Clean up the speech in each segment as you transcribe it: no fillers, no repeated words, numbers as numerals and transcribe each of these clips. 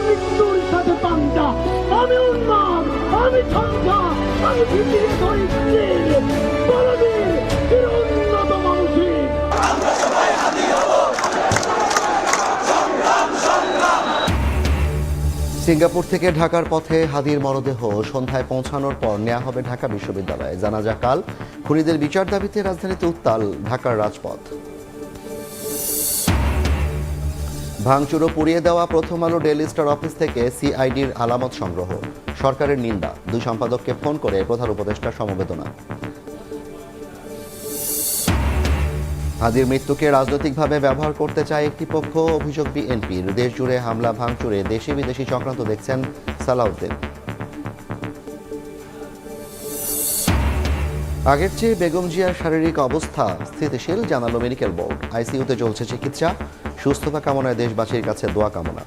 মৃত্যুর সাথে পাঞ্জা, আমি উন্মাদ, আমি ঝঞ্ঝা, আমি ভিতিয়ে ধরি বলবীর চিরোন্নত মানুষের। সিঙ্গাপুর থেকে ঢাকার পথে হাদির মরদেহ সন্ধ্যায় পৌঁছানোর পর নেওয়া হবে ঢাকা বিশ্ববিদ্যালয়ে। জানাজা কাল। খুনিদের বিচার দাবিতে রাজধানীতে উত্তাল ঢাকার রাজপথ। ভাঙচুর ও পুড়িয়ে দেওয়া প্রথম আলো ডেইলি স্টার অফিস থেকে সিআইডির আলামত সংগ্রহ। সরকারের নিন্দা। দুই সম্পাদককে ফোন করে প্রধান উপদেষ্টার সমবেদনা। হাদির মৃত্যুকে রাজনৈতিকভাবে ব্যবহার করতে চায় একটি পক্ষ, অভিযোগ বিএনপির। দেশ জুড়ে হামলা ভাঙচুরে দেশি বিদেশি চক্রান্ত দেখছেন সালাউদ্দিন। আগের চেয়ে বেগম জিয়ার শারীরিক অবস্থা স্থিতিশীল, জানালো মেডিকেল বোর্ড। আইসিইউতে চলছে চিকিৎসা। সুস্থতা কামনায় দেশবাসীর কাছে দোয়া কামনা।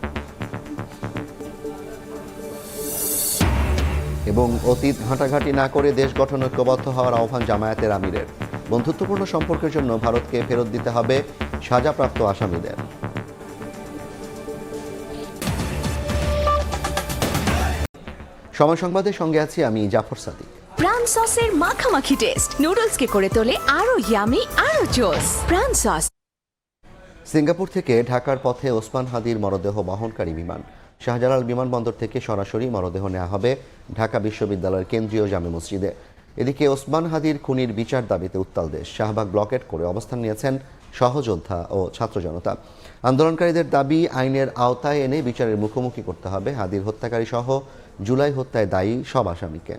এবং অতীত ঘাঁটাঘাঁটি না করে দেশ গঠন ঐক্যবদ্ধ হওয়ার আহ্বান জামায়াতের আমিরের। বন্ধুত্বপূর্ণ সম্পর্কের জন্য ভারতকে ফেরত দিতে হবে সাজাপ্রাপ্ত আসামিদের। সময় সংবাদের সঙ্গে আছি আমি জাফর সাদিক। প্রাণ সসের মাখামাখি টেস্ট নুডলসকে করে তোলে আরো ইয়ামি আরো জোস। প্রাণ সস। সিঙ্গাপুর থেকে ঢাকার পথে ওসমান হাদির মরদেহ বহনকারী বিমান। শাহজালাল বিমানবন্দর থেকে সরাসরি মরদেহ নেওয়া হবে ঢাকা বিশ্ববিদ্যালয়ের কেন্দ্রীয় জামে মসজিদে। এদিকে ওসমান হাদির খুনির বিচার দাবিতে উত্তাল দেশ। শাহবাগ ব্লকেট করে অবস্থান নিয়েছেন সহযোদ্ধা ও ছাত্র জনতা। আন্দোলনকারীদের দাবি, আইনের আওতায় এনে বিচারের মুখোমুখি করতে হবে হাদির হত্যাকারী সহ জুলাই হত্যায় দায়ী সব আসামিকে।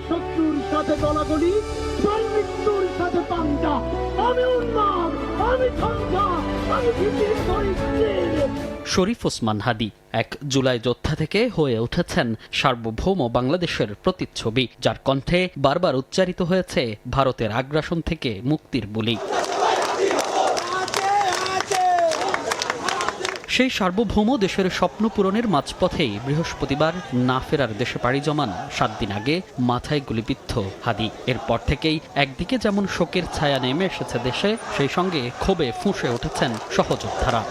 শত্রুর সাথে গলাগলি, মৃত্যুর সাথে পাঞ্জা, আমি উন্মাদ, আমি ঝঞ্ঝা, আমি ভিতিয়ে ধরি। শরীফ ওসমান হাদি 1 জুলাই যোদ্ধা থেকে হয়ে উঠেছেন সার্বভৌম বাংলাদেশের প্রতিচ্ছবি, যার কণ্ঠে বারবার উচ্চারিত হয়েছে ভারতের আগ্রাসন থেকে মুক্তির বুলি। সেই সার্বভৌম দেশের স্বপ্ন পূরণের মাঝপথেই বৃহস্পতিবার না ফেরার দেশে পাড়ি জমান 7 দিন আগে মাথায় গুলিবিদ্ধ হাদি। এরপর থেকেই একদিকে যেমন শোকের ছায়া নেমে এসেছে দেশে, সেই সঙ্গে ক্ষোভে ফুঁসে উঠেছেন সহযোদ্ধারা।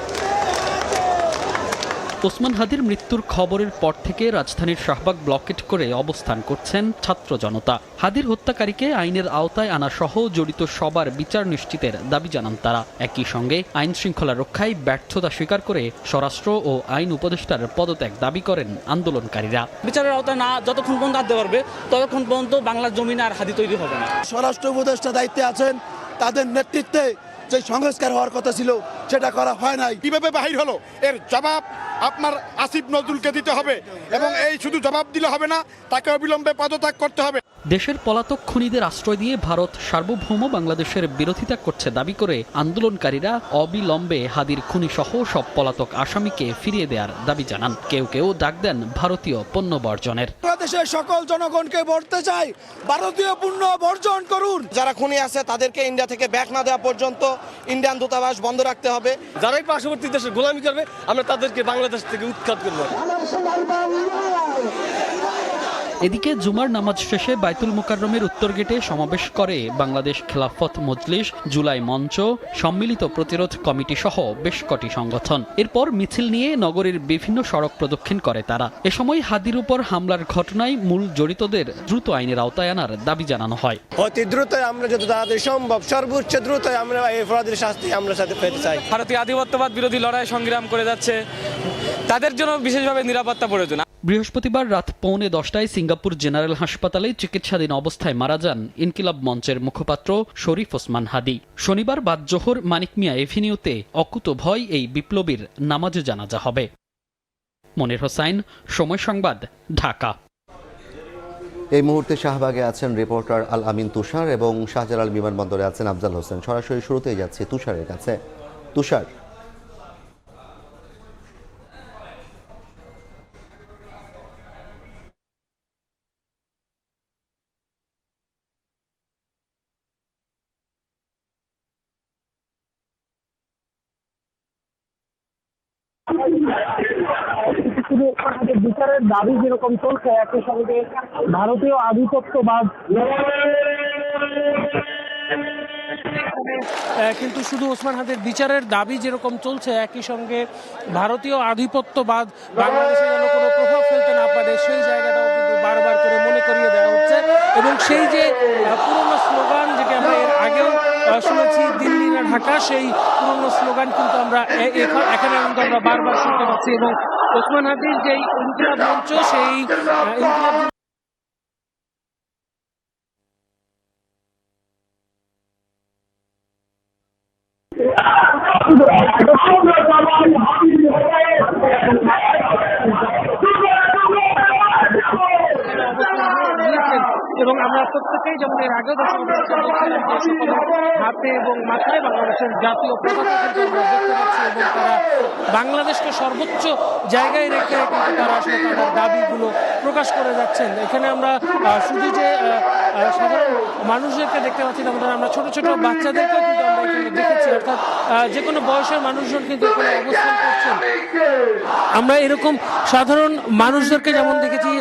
ওসমান হাদির মৃত্যুর খবরের পর থেকে রাজধানীর শাহবাগ ব্লকেট করে অবস্থান করছেন ছাত্র জনতা। হাদির হত্যাকারীকে আইনের আওতায় আনা সহ জড়িত সবার বিচার নিশ্চিতের দাবি জানান তারা। একই সঙ্গে আইন শৃঙ্খলা রক্ষায় ব্যর্থতা স্বীকার করে স্বরাষ্ট্র ও আইন উপদেষ্টার পদত্যাগ দাবি করেন আন্দোলনকারীরা। বিচারের আওতায় না যতক্ষণ পর্যন্ত আনতে পারবে ততক্ষণ পর্যন্ত বাংলার জমিনে আর হাদি তৈরি হবে না। স্বরাষ্ট্র উপদেষ্টা দায়িত্বে আছেন, তাদের নেতৃত্বে যে সংস্কার হওয়ার কথা ছিল সেটা করা হয় নাই। কিভাবে বাহির হলো এর জবাব আপনার আসিফ নজরুলকে দিতে হবে, এবং এই শুধু জবাব দিলে হবে না, তাকে অবিলম্বে পদত্যাগ করতে হবে। দেশের পলাতক খুনিদের আশ্রয় দিয়ে ভারত সার্বভৌম বাংলাদেশের বিরোধিতা করছে দাবি করে আন্দোলনকারীরা অবিলম্বে হাদির খুনি সহ সব পলাতক আসামিকে ফিরিয়ে দেওয়ার দাবি জানান। কেউ কেউ ডাক দেন ভারতীয় পণ্য বর্জনের। বাংলাদেশের সকল জনগণকে বলতে চাই, ভারতীয় পণ্য বর্জন করুন। যারা খুনি আছে তাদেরকে ইন্ডিয়া থেকে ব্যাক না দেওয়া পর্যন্ত ইন্ডিয়ান দূতাবাস বন্ধ রাখতে হবে। যারাই পার্শ্ববর্তী দেশের গোলামি করবে আমরা তাদেরকে বাংলাদেশ থেকে উৎখাত করব। এদিকে জুমার নামাজ শেষে বাইতুল মোকাররমের উত্তর গেটে সমাবেশ করে বাংলাদেশ খেলাফত মজলিস, জুলাই মঞ্চ, সম্মিলিত প্রতিরোধ কমিটি সহ বেশ কটি সংগঠন। এরপর মিছিল নিয়ে নগরীর বিভিন্ন সড়ক প্রদক্ষিণ করে তারা। এ সময় হাদির উপর হামলার ঘটনায় মূল জড়িতদের দ্রুত আইনের আওতায় আনার দাবি জানানো হয়। অতি দ্রুত আমরা যত তাড়াতাড়ি সম্ভব সর্বোচ্চ দ্রুত আমরা এই অপরাধীর শাস্তি আমরা সাথে পেতে চাই। ভারতীয় আধিপত্যবাদ বিরোধী লড়াই সংগ্রাম করে যাচ্ছে, তাদের জন্য বিশেষভাবে নিরাপত্তা প্রয়োজন। বৃহস্পতিবার রাত 9:45টায় সিঙ্গাপুর জেনারেল হাসপাতালে চিকিৎসাধীন অবস্থায় মারা যান ইনকিলাব মঞ্চের মুখপাত্র শরীফ ওসমান হাদি। শনিবার বাদ জোহর মানিক মিয়া এভিনিউতে অকুতোভয় এই বিপ্লবীর নামাজে জানাজা হবে। মনির হোসাইন, সময় সংবাদ, ঢাকা। এই মুহূর্তে শাহবাগে আছেন রিপোর্টার আল আমিন তুষার এবং শাহজালাল বিমানবন্দরে আছেন আফজাল হোসেন। সরাসরি শুরুতেই যাচ্ছি তুষারের কাছে। তুষার, বিচারের দাবি যেরকম চলছে, একই সঙ্গে ভারতীয় আধিপত্যবাদ কিন্তু শুধু ওসমান হাদির বিচারের দাবি যেরকম চলছে, একই সঙ্গে ভারতীয় আধিপত্যবাদ বাংলাদেশে যেন কোনো প্রভাব ফেলতে না পারে সেই জায়গাটাও কিন্তু বারবার করে মনে করিয়ে দেওয়া হচ্ছে। এবং সেই যে পুরনো স্লোগান যেটি আমরা এর আগেও শুনেছি, দিল্লি না ঢাকা, সেই পুরনো স্লোগান কিন্তু আমরা এখানে কিন্তু আমরা বারবার শুনতে পাচ্ছি। এবং ওসমান হাদির যে ইনকিলাব মঞ্চ, সেই ইনকিলাব এবং আমরা প্রত্যেকেই যেমন এর আগেও হাতে এবং মাথায় বাংলাদেশের জাতীয় পতাকা কিন্তু আমরা দেখতে পাচ্ছি এবং তারা বাংলাদেশকে সর্বোচ্চ জায়গায় রেখে কিন্তু তারা আসলে তাদের দাবিগুলো প্রকাশ করে যাচ্ছেন। এখানে আমরা শুধু যে সাধারণ মানুষদেরকে দেখতে পাচ্ছি, তেমন আমরা ছোট ছোট বাচ্চাদেরকেও কিন্তু আমরা এখানে দেখেছি, অর্থাৎ যে কোনো বয়সের মানুষজন কিন্তু এখানে অবস্থান করছেন। আমরা এরকম সাধারণ মানুষদেরকে যেমন দেখেছি,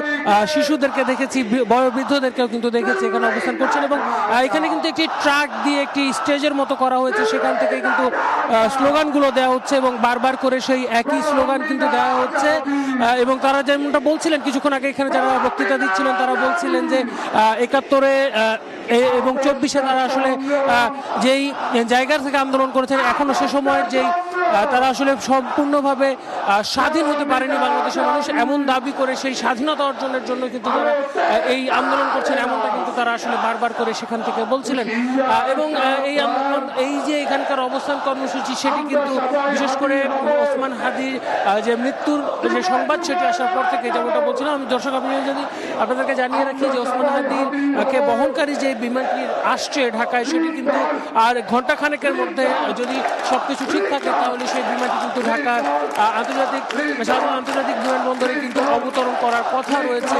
শিশুদেরকে দেখেছি, বয়োবৃদ্ধদেরকেও কিন্তু দেখেছি এখানে অবস্থান করছেন। এবং এখানে কিন্তু একটি ট্রাক দিয়ে একটি স্টেজের মতো করা হয়েছে, সেখান থেকে কিন্তু স্লোগানগুলো দেওয়া হচ্ছে এবং বারবার করে সেই একই স্লোগান কিন্তু দেওয়া হচ্ছে। এবং তারা যেমনটা বলছিলেন কিছুক্ষণ আগে, এখানে যারা বক্তৃতা দিচ্ছিলেন তারা বলছিলেন যে 71-এ এবং 24-এ তারা আসলে যেই জায়গা থেকে আন্দোলন করেছেন, এখনো সে সময়ের যেই তারা আসলে সম্পূর্ণভাবে স্বাধীন হতে পারেনি বাংলাদেশের মানুষ, এমন দাবি করে সেই স্বাধীনতা অর্জনের জন্য কিন্তু তারা এই আন্দোলন করছেন, এমনটা কিন্তু তারা আসলে বারবার করে সেখান থেকে বলছিলেন। এবং এই আন্দোলন, এই যে এখানকার অবস্থান কর্মসূচি, সেটি কিন্তু বিশেষ করে ওসমান হাদির যে মৃত্যুর যে সংবাদ সেটি আসার পর থেকে, যেমনটা বলছিলাম আমি, দর্শক আপনি যদি আপনাদেরকে জানিয়ে রাখি যে ওসমান হাদিকে বহনকারী যে বিমানটি আসছে ঢাকায়, সেটি কিন্তু আর ঘণ্টাখানেকের মধ্যে যদি সবকিছু ঠিক থাকে তাহলে সেই বিমানটি কিন্তু ঢাকার আন্তর্জাতিক বিমানবন্দরে কিন্তু অবতরণ করার কথা রয়েছে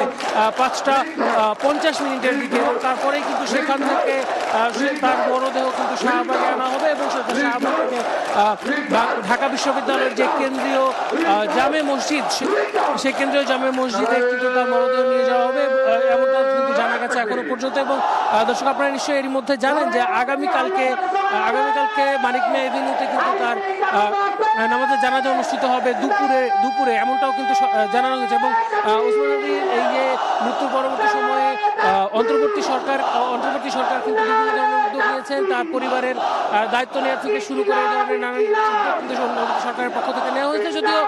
5:50 দিকে। এবং তারপরেই কিন্তু সেখান থেকে তার মরদেহ কিন্তু শাহবাগে আনা হবে এবং শাহবাগ থেকে ঢাকা বিশ্ববিদ্যালয়ের যে কেন্দ্রীয় জামে মসজিদ, সেই কেন্দ্রীয় জামে মসজিদে কিন্তু তার মরদেহ নিয়ে যাওয়া হবে, এমনটা কিন্তু জানা গেছে এখনো পর্যন্ত। এবং দর্শক আপনারা নিশ্চয়ই এর মধ্যে জানেন যে আগামীকালকে মানিক মিয়া এভিনিউতে কিন্তু তার নামাজের জানাজা অনুষ্ঠিত হবে দুপুরে, এমনটাও কিন্তু জানানো হয়েছে। এবং ওসমান হাদির এই যে মৃত্যুর পরবর্তী সময়ে অন্তর্বর্তী সরকার কিন্তু বিভিন্ন ধরনের উদ্যোগ নিয়েছেন, তার পরিবারের দায়িত্ব নেওয়া থেকে শুরু করে এই ধরনের নানান উদ্যোগ কিন্তু সরকারের পক্ষ থেকে নেওয়া হয়েছে। যদিও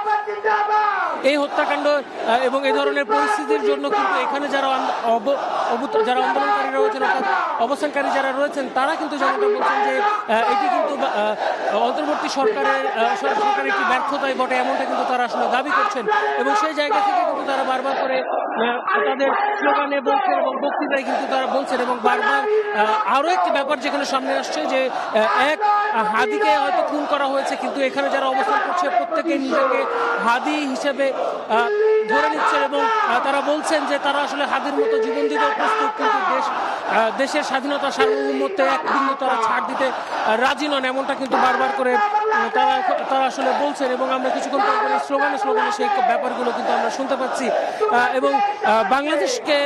এই হত্যাকাণ্ড এবং এই ধরনের পরিস্থিতির জন্য কিন্তু এখানে যারা আন্দোলনকারীরা রয়েছেন, অর্থাৎ অবস্থানকারী যারা রয়েছেন, তারা কিন্তু যেমনটা বলছেন যে এটি কিন্তু অন্তর্বর্তী সরকারের একটি ব্যর্থতাই বটে, এমনটা কিন্তু তারা আসলে দাবি করছেন। এবং সেই জায়গা থেকে কিন্তু তারা বারবার করে তাদের স্লোগানে বলছেন এবং বক্তৃতায় কিন্তু তারা বলছেন। এবং বারবার আরও একটি ব্যাপার যেখানে সামনে আসছে যে হাদিকে হয়তো খুন করা হয়েছে, কিন্তু এখানে যারা অবস্থান করছে প্রত্যেকে নিজেকে হাদি হিসেবে ধরে নিচ্ছেন এবং তারা বলছেন যে তারা আসলে হাদির মতো জীবন দিতে প্রস্তুত, কিন্তু দেশের স্বাধীনতা সার্বভৌমত্ব এক বিন্দু তারা ছাড় দিতে রাজি নন, এমনটা কিন্তু বারবার করে তারা আসলে বলছেন। এবং আমরা কিছুক্ষণ পর স্লোগানে সেই ব্যাপারগুলো কিন্তু আমরা শুনতে পাচ্ছি। এবং বাংলাদেশকে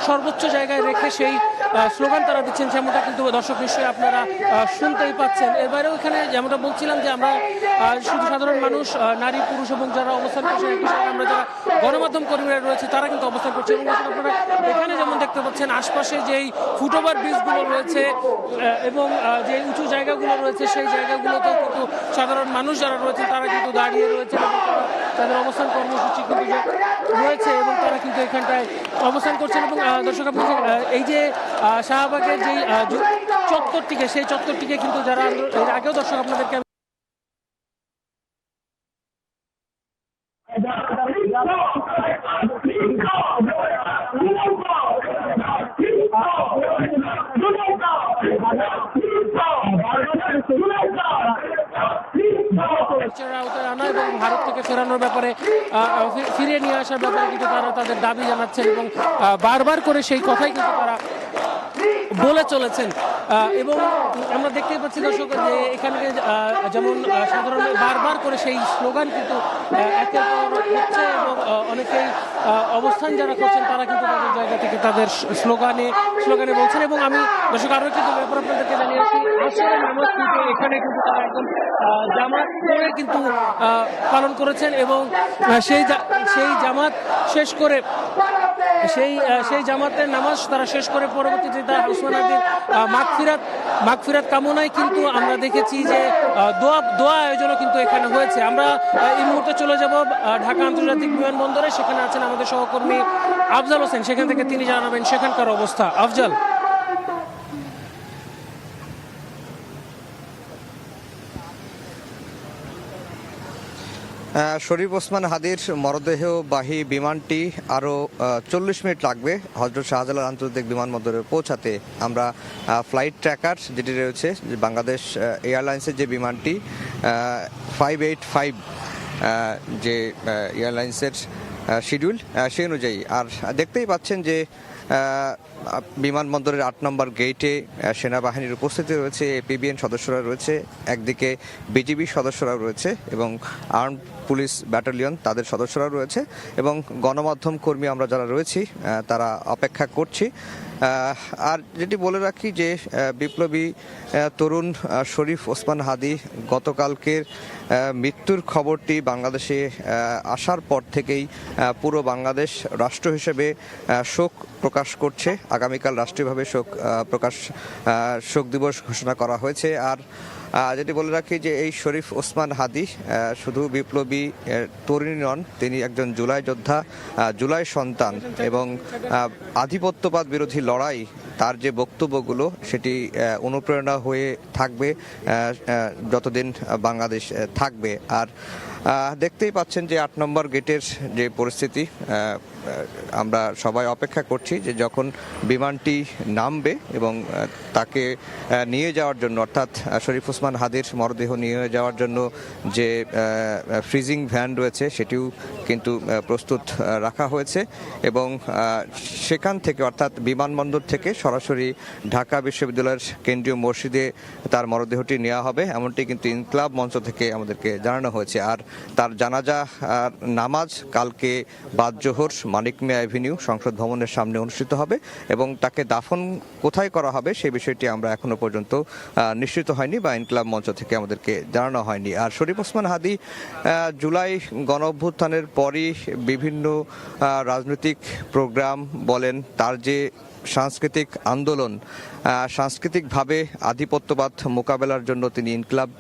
সর্বোচ্চ জায়গায় রেখে সেই স্লোগান তারা দিচ্ছেন, যেমনটা কিন্তু দর্শক নিশ্চয়ই আপনারা শুনতেই পাচ্ছেন। এবারেও এখানে যেমনটা বলছিলাম যে আমরা শুধু সাধারণ মানুষ, নারী পুরুষ এবং যারা অবস্থান করছে, একই সঙ্গে আমরা যারা গণমাধ্যম কর্মীরা রয়েছে তারা কিন্তু অবস্থান করছে। এবং আপনারা এখানে যেমন দেখতে পাচ্ছেন আশপাশে যেই ফুটওভার ব্রিজগুলো রয়েছে এবং যে উঁচু জায়গাগুলো রয়েছে, সেই জায়গাগুলোতেও কিন্তু সাধারণ মানুষ যারা রয়েছে তারা কিন্তু দাঁড়িয়ে রয়েছে এবং তাদের অবস্থান কর্মসূচি কিন্তু রয়েছে এবং তারা কিন্তু এখানটায় অবস্থান করছেন। এবং দর্শক আপনি এই যে শাহবাগের যেই চত্বরটিকে, সেই চত্বরটিকে কিন্তু যারা এর আগেও দর্শক আপনাদেরকে আনা এবং ভারত থেকে ফেরানোর ব্যাপারে, ফিরিয়ে নিয়ে আসার ব্যাপারে কিন্তু তারা তাদের দাবি জানাচ্ছেন এবং বারবার করে সেই কথাই কিন্তু তারা বলে চলেছেন। এবং আমরা দেখতেই পাচ্ছি দর্শক যে এখানে যেমন সাধারণ বারবার করে সেই স্লোগান কিন্তু একের পর হচ্ছে এবং অনেকেই অবস্থান যারা করছেন তারা কিন্তু তাদের জায়গা থেকে তাদের স্লোগানে বলছেন। এবং আমি দর্শক আরো একটি ব্যাপার আপনাদেরকে জানিয়েছি, আসরের নামাজ কিন্তু এখানে কিন্তু তারা একদম জামাত করে কিন্তু পালন করেছেন এবং সেই জামাত শেষ করে সেই জামাতের নামাজ তারা শেষ করে পরবর্তীতে তারা ওসমান হাদির মাগফিরাত কামনায় কিন্তু আমরা দেখেছি যে দোয়া আয়োজনও কিন্তু এখানে হয়েছে। আমরা এই মুহূর্তে চলে যাব ঢাকা আন্তর্জাতিক বিমানবন্দরে, সেখানে আছেন আমাদের সহকর্মী আফজাল হোসেন, সেখান থেকে তিনি জানাবেন সেখানকার অবস্থা। আফজাল। শরীফ ওসমান হাদির মরদেহবাহী বিমানটি আরও 40 মিনিট লাগবে হযরত শাহজালাল আন্তর্জাতিক বিমানবন্দরে পৌঁছাতে। আমরা ফ্লাইট ট্র্যাকার যেটি রয়েছে বাংলাদেশ এয়ারলাইন্সের যে বিমানটি 585 যে এয়ারলাইন্সের শিডিউল সেই অনুযায়ী, আর দেখতেই পাচ্ছেন যে বিমানবন্দরের 8 নম্বর গেটে সেনাবাহিনীর উপস্থিতি রয়েছে, এপিবিএন সদস্যরা রয়েছে, একদিকে বিজিবি সদস্যরা রয়েছে এবং আর্মড পুলিশ ব্যাটালিয়ন তাদের সদস্যরা রয়েছে এবং গণমাধ্যম কর্মী আমরা যারা রয়েছি তারা অপেক্ষা করছি। আর যেটি বলে রাখি যে বিপ্লবী তরুণ শরীফ ওসমান হাদি গতকালকের মৃত্যুর খবরটি বাংলাদেশে আসার পর থেকেই পুরো বাংলাদেশ রাষ্ট্র হিসেবে শোক প্রকাশ করছে। আগামীকাল রাষ্ট্রীয়ভাবে শোক দিবস ঘোষণা করা হয়েছে। আর যেটি বলে রাখি যে এই শরীফ ওসমান হাদি শুধু বিপ্লবী তরুণী নন, তিনি একজন জুলাই যোদ্ধা, জুলাই সন্তান এবং আধিপত্যবাদ বিরোধী লড়াই তার যে বক্তব্যগুলো সেটি অনুপ্রেরণা হয়ে থাকবে যতদিন বাংলাদেশ থাকবে। আর দেখতেই পাচ্ছেন যে 8 নম্বর গেটের যে পরিস্থিতি, আমরা সবাই অপেক্ষা করছি যে যখন বিমানটি নামবে এবং তাকে নিয়ে যাওয়ার জন্য, অর্থাৎ শরীফ ওসমান হাদির মরদেহ নিয়ে যাওয়ার জন্য যে ফ্রিজিং ভ্যান রয়েছে সেটিও কিন্তু প্রস্তুত রাখা হয়েছে এবং সেখান থেকে অর্থাৎ বিমানবন্দর থেকে সরাসরি ঢাকা বিশ্ববিদ্যালয়ের কেন্দ্রীয় মসজিদে তার মরদেহটি নেওয়া হবে, এমনটি কিন্তু ইনকলাব মঞ্চ থেকে আমাদেরকে জানানো হয়েছে। আর তার জানাজা নামাজ কালকে বাদ জোহর মানিক মিয়া অ্যাভিনিউ সংসদ ভবনের সামনে অনুষ্ঠিত হবে এবং তাকে দাফন কোথায় করা হবে সেই বিষয়টি আমরা এখনো পর্যন্ত নিশ্চিত হয়নি বা ইনকলাব মঞ্চ থেকে আমাদেরকে জানানো হয়নি। আর শরীফ ওসমান হাদি জুলাই গণ অভ্যুত্থানের পরই বিভিন্ন রাজনৈতিক প্রোগ্রাম বলেন, তার যে সাংস্কৃতিক আন্দোলন, সাংস্কৃতিকভাবে আধিপত্যবাদ মোকাবেলার জন্য তিনি ইনকলাব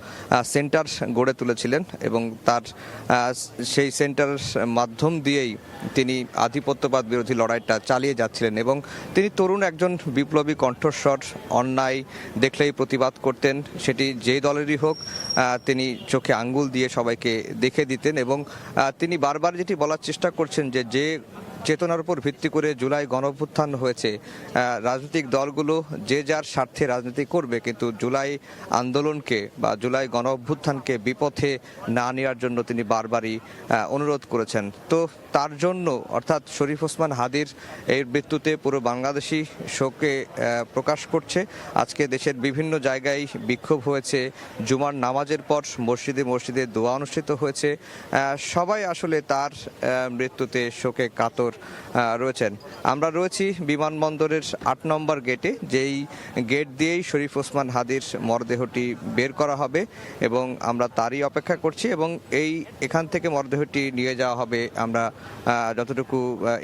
সেন্টার গড়ে তুলেছিলেন এবং তার সেই সেন্টারের মাধ্যম দিয়েই তিনি আধিপত্যবাদ বিরোধী লড়াইটা চালিয়ে যাচ্ছিলেন এবং তিনি তরুণ একজন বিপ্লবী কণ্ঠস্বর, অন্যায় দেখলেই প্রতিবাদ করতেন, সেটি যে দলেরই হোক তিনি চোখে আঙ্গুল দিয়ে সবাইকে দেখে দিতেন এবং তিনি বারবার যেটি বলার চেষ্টা করছেন যে চেতনার উপর ভিত্তি করে জুলাই গণঅভ্যুত্থান হয়েছে, রাজনৈতিক দলগুলো যে যার স্বার্থে রাজনীতি করবে, কিন্তু জুলাই আন্দোলনকে বা জুলাই গণঅভ্যুত্থানকে বিপথে না নেওয়ার জন্য তিনি বারবারই অনুরোধ করেছেন। তো তার জন্য অর্থাৎ শরীফ ওসমান হাদির এই মৃত্যুতে পুরো বাংলাদেশি শোকে প্রকাশ করছে। আজকে দেশের বিভিন্ন জায়গায় বিক্ষোভ হয়েছে, জুমার নামাজের পর মসজিদে দোয়া অনুষ্ঠিত হয়েছে, সবাই আসলে তার মৃত্যুতে শোকে কাতর রয়েছেন। আমরা রয়েছি বিমানবন্দরের 8 নম্বর গেটে, যেই গেট দিয়েই শরীফ ওসমান হাদির মরদেহটি বের করা হবে এবং আমরা তারই অপেক্ষা করছি এবং এখান থেকে মরদেহটি নিয়ে যাওয়া হবে, আমরা যতটুকু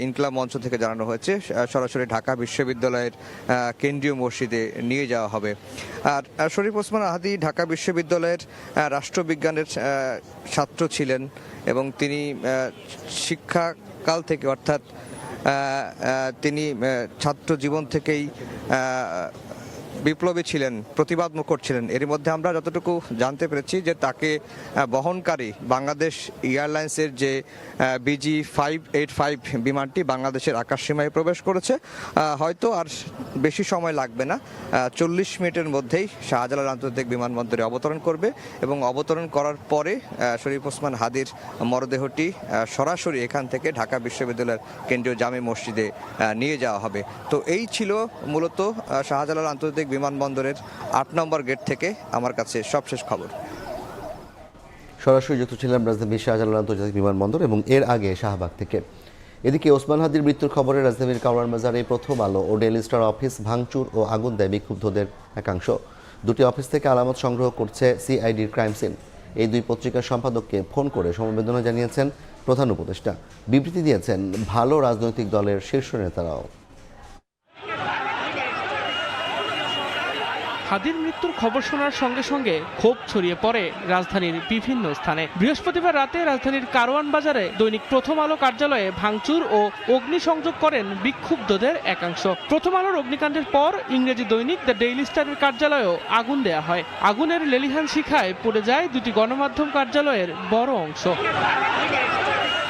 ইনকলাব মঞ্চ থেকে জানানো হয়েছে, সরাসরি ঢাকা বিশ্ববিদ্যালয়ের কেন্দ্রীয় মসজিদে নিয়ে যাওয়া হবে। আর শরীফ ওসমান হাদি ঢাকা বিশ্ববিদ্যালয়ের রাষ্ট্রবিজ্ঞানের ছাত্র ছিলেন এবং তিনি শিক্ষাকাল থেকে অর্থাৎ তিনি ছাত্র জীবন থেকেই বিপ্লবী ছিলেন, প্রতিবাদ মুখর ছিলেন। এর মধ্যে আমরা যতটুকু জানতে পেরেছি যে তাকে বহনকারী বাংলাদেশ এয়ারলাইন্সের যে BG 585 বিমানটি বাংলাদেশের আকাশসীমায় প্রবেশ করেছে, হয়তো আর বেশি সময় লাগবে না, 40 মিনিটের মধ্যেই শাহজালাল আন্তর্জাতিক বিমানবন্দরে অবতরণ করবে এবং অবতরণ করার পরে শরীফ ওসমান হাদির মরদেহটি সরাসরি এখান থেকে ঢাকা বিশ্ববিদ্যালয়ের কেন্দ্রীয় জামে মসজিদে নিয়ে যাওয়া হবে। তো এই ছিল মূলত শাহজালাল আন্তর্জাতিক বিমানবন্দরের 8 নম্বর গেট থেকে আমার কাছে সবশেষ খবর। সরাসরি যুক্ত ছিলাম রাজধানীর শাহজালাল আন্তর্জাতিক বিমানবন্দর এবং এর আগে শাহবাগ থেকে। এদিকে ওসমান হাদির মৃত্যুর খবরে রাজধানীর কাওড়ার মাজারে প্রথম আলো ও ডেইলি স্টার অফিস ভাঙচুর ও আগুন দেয় বিক্ষুব্ধদের একাংশ। দুটি অফিস থেকে আলামত সংগ্রহ করছে সিআইডির ক্রাইম সিন। এই দুই পত্রিকার সম্পাদককে ফোন করে সমবেদনা জানিয়েছেন প্রধান উপদেষ্টা। বিবৃতি দিয়েছেন ভালো রাজনৈতিক দলের শীর্ষ নেতারাও। হাদির মৃত্যুর খবর শোনার সঙ্গে সঙ্গে ক্ষোভ ছড়িয়ে পড়ে রাজধানীর বিভিন্ন স্থানে। বৃহস্পতিবার রাতে রাজধানীর কারওয়ান বাজারে দৈনিক প্রথম আলো কার্যালয়ে ভাঙচুর ও অগ্নিসংযোগ করেন বিক্ষুব্ধদের একাংশ। প্রথম আলোর অগ্নিকাণ্ডের পর ইংরেজি দৈনিক দ্য ডেইলি স্টারের কার্যালয়েও আগুন দেয়া হয়। আগুনের লেলিহান শিখায় পুড়ে যায় দুটি গণমাধ্যম কার্যালয়ের বড় অংশ।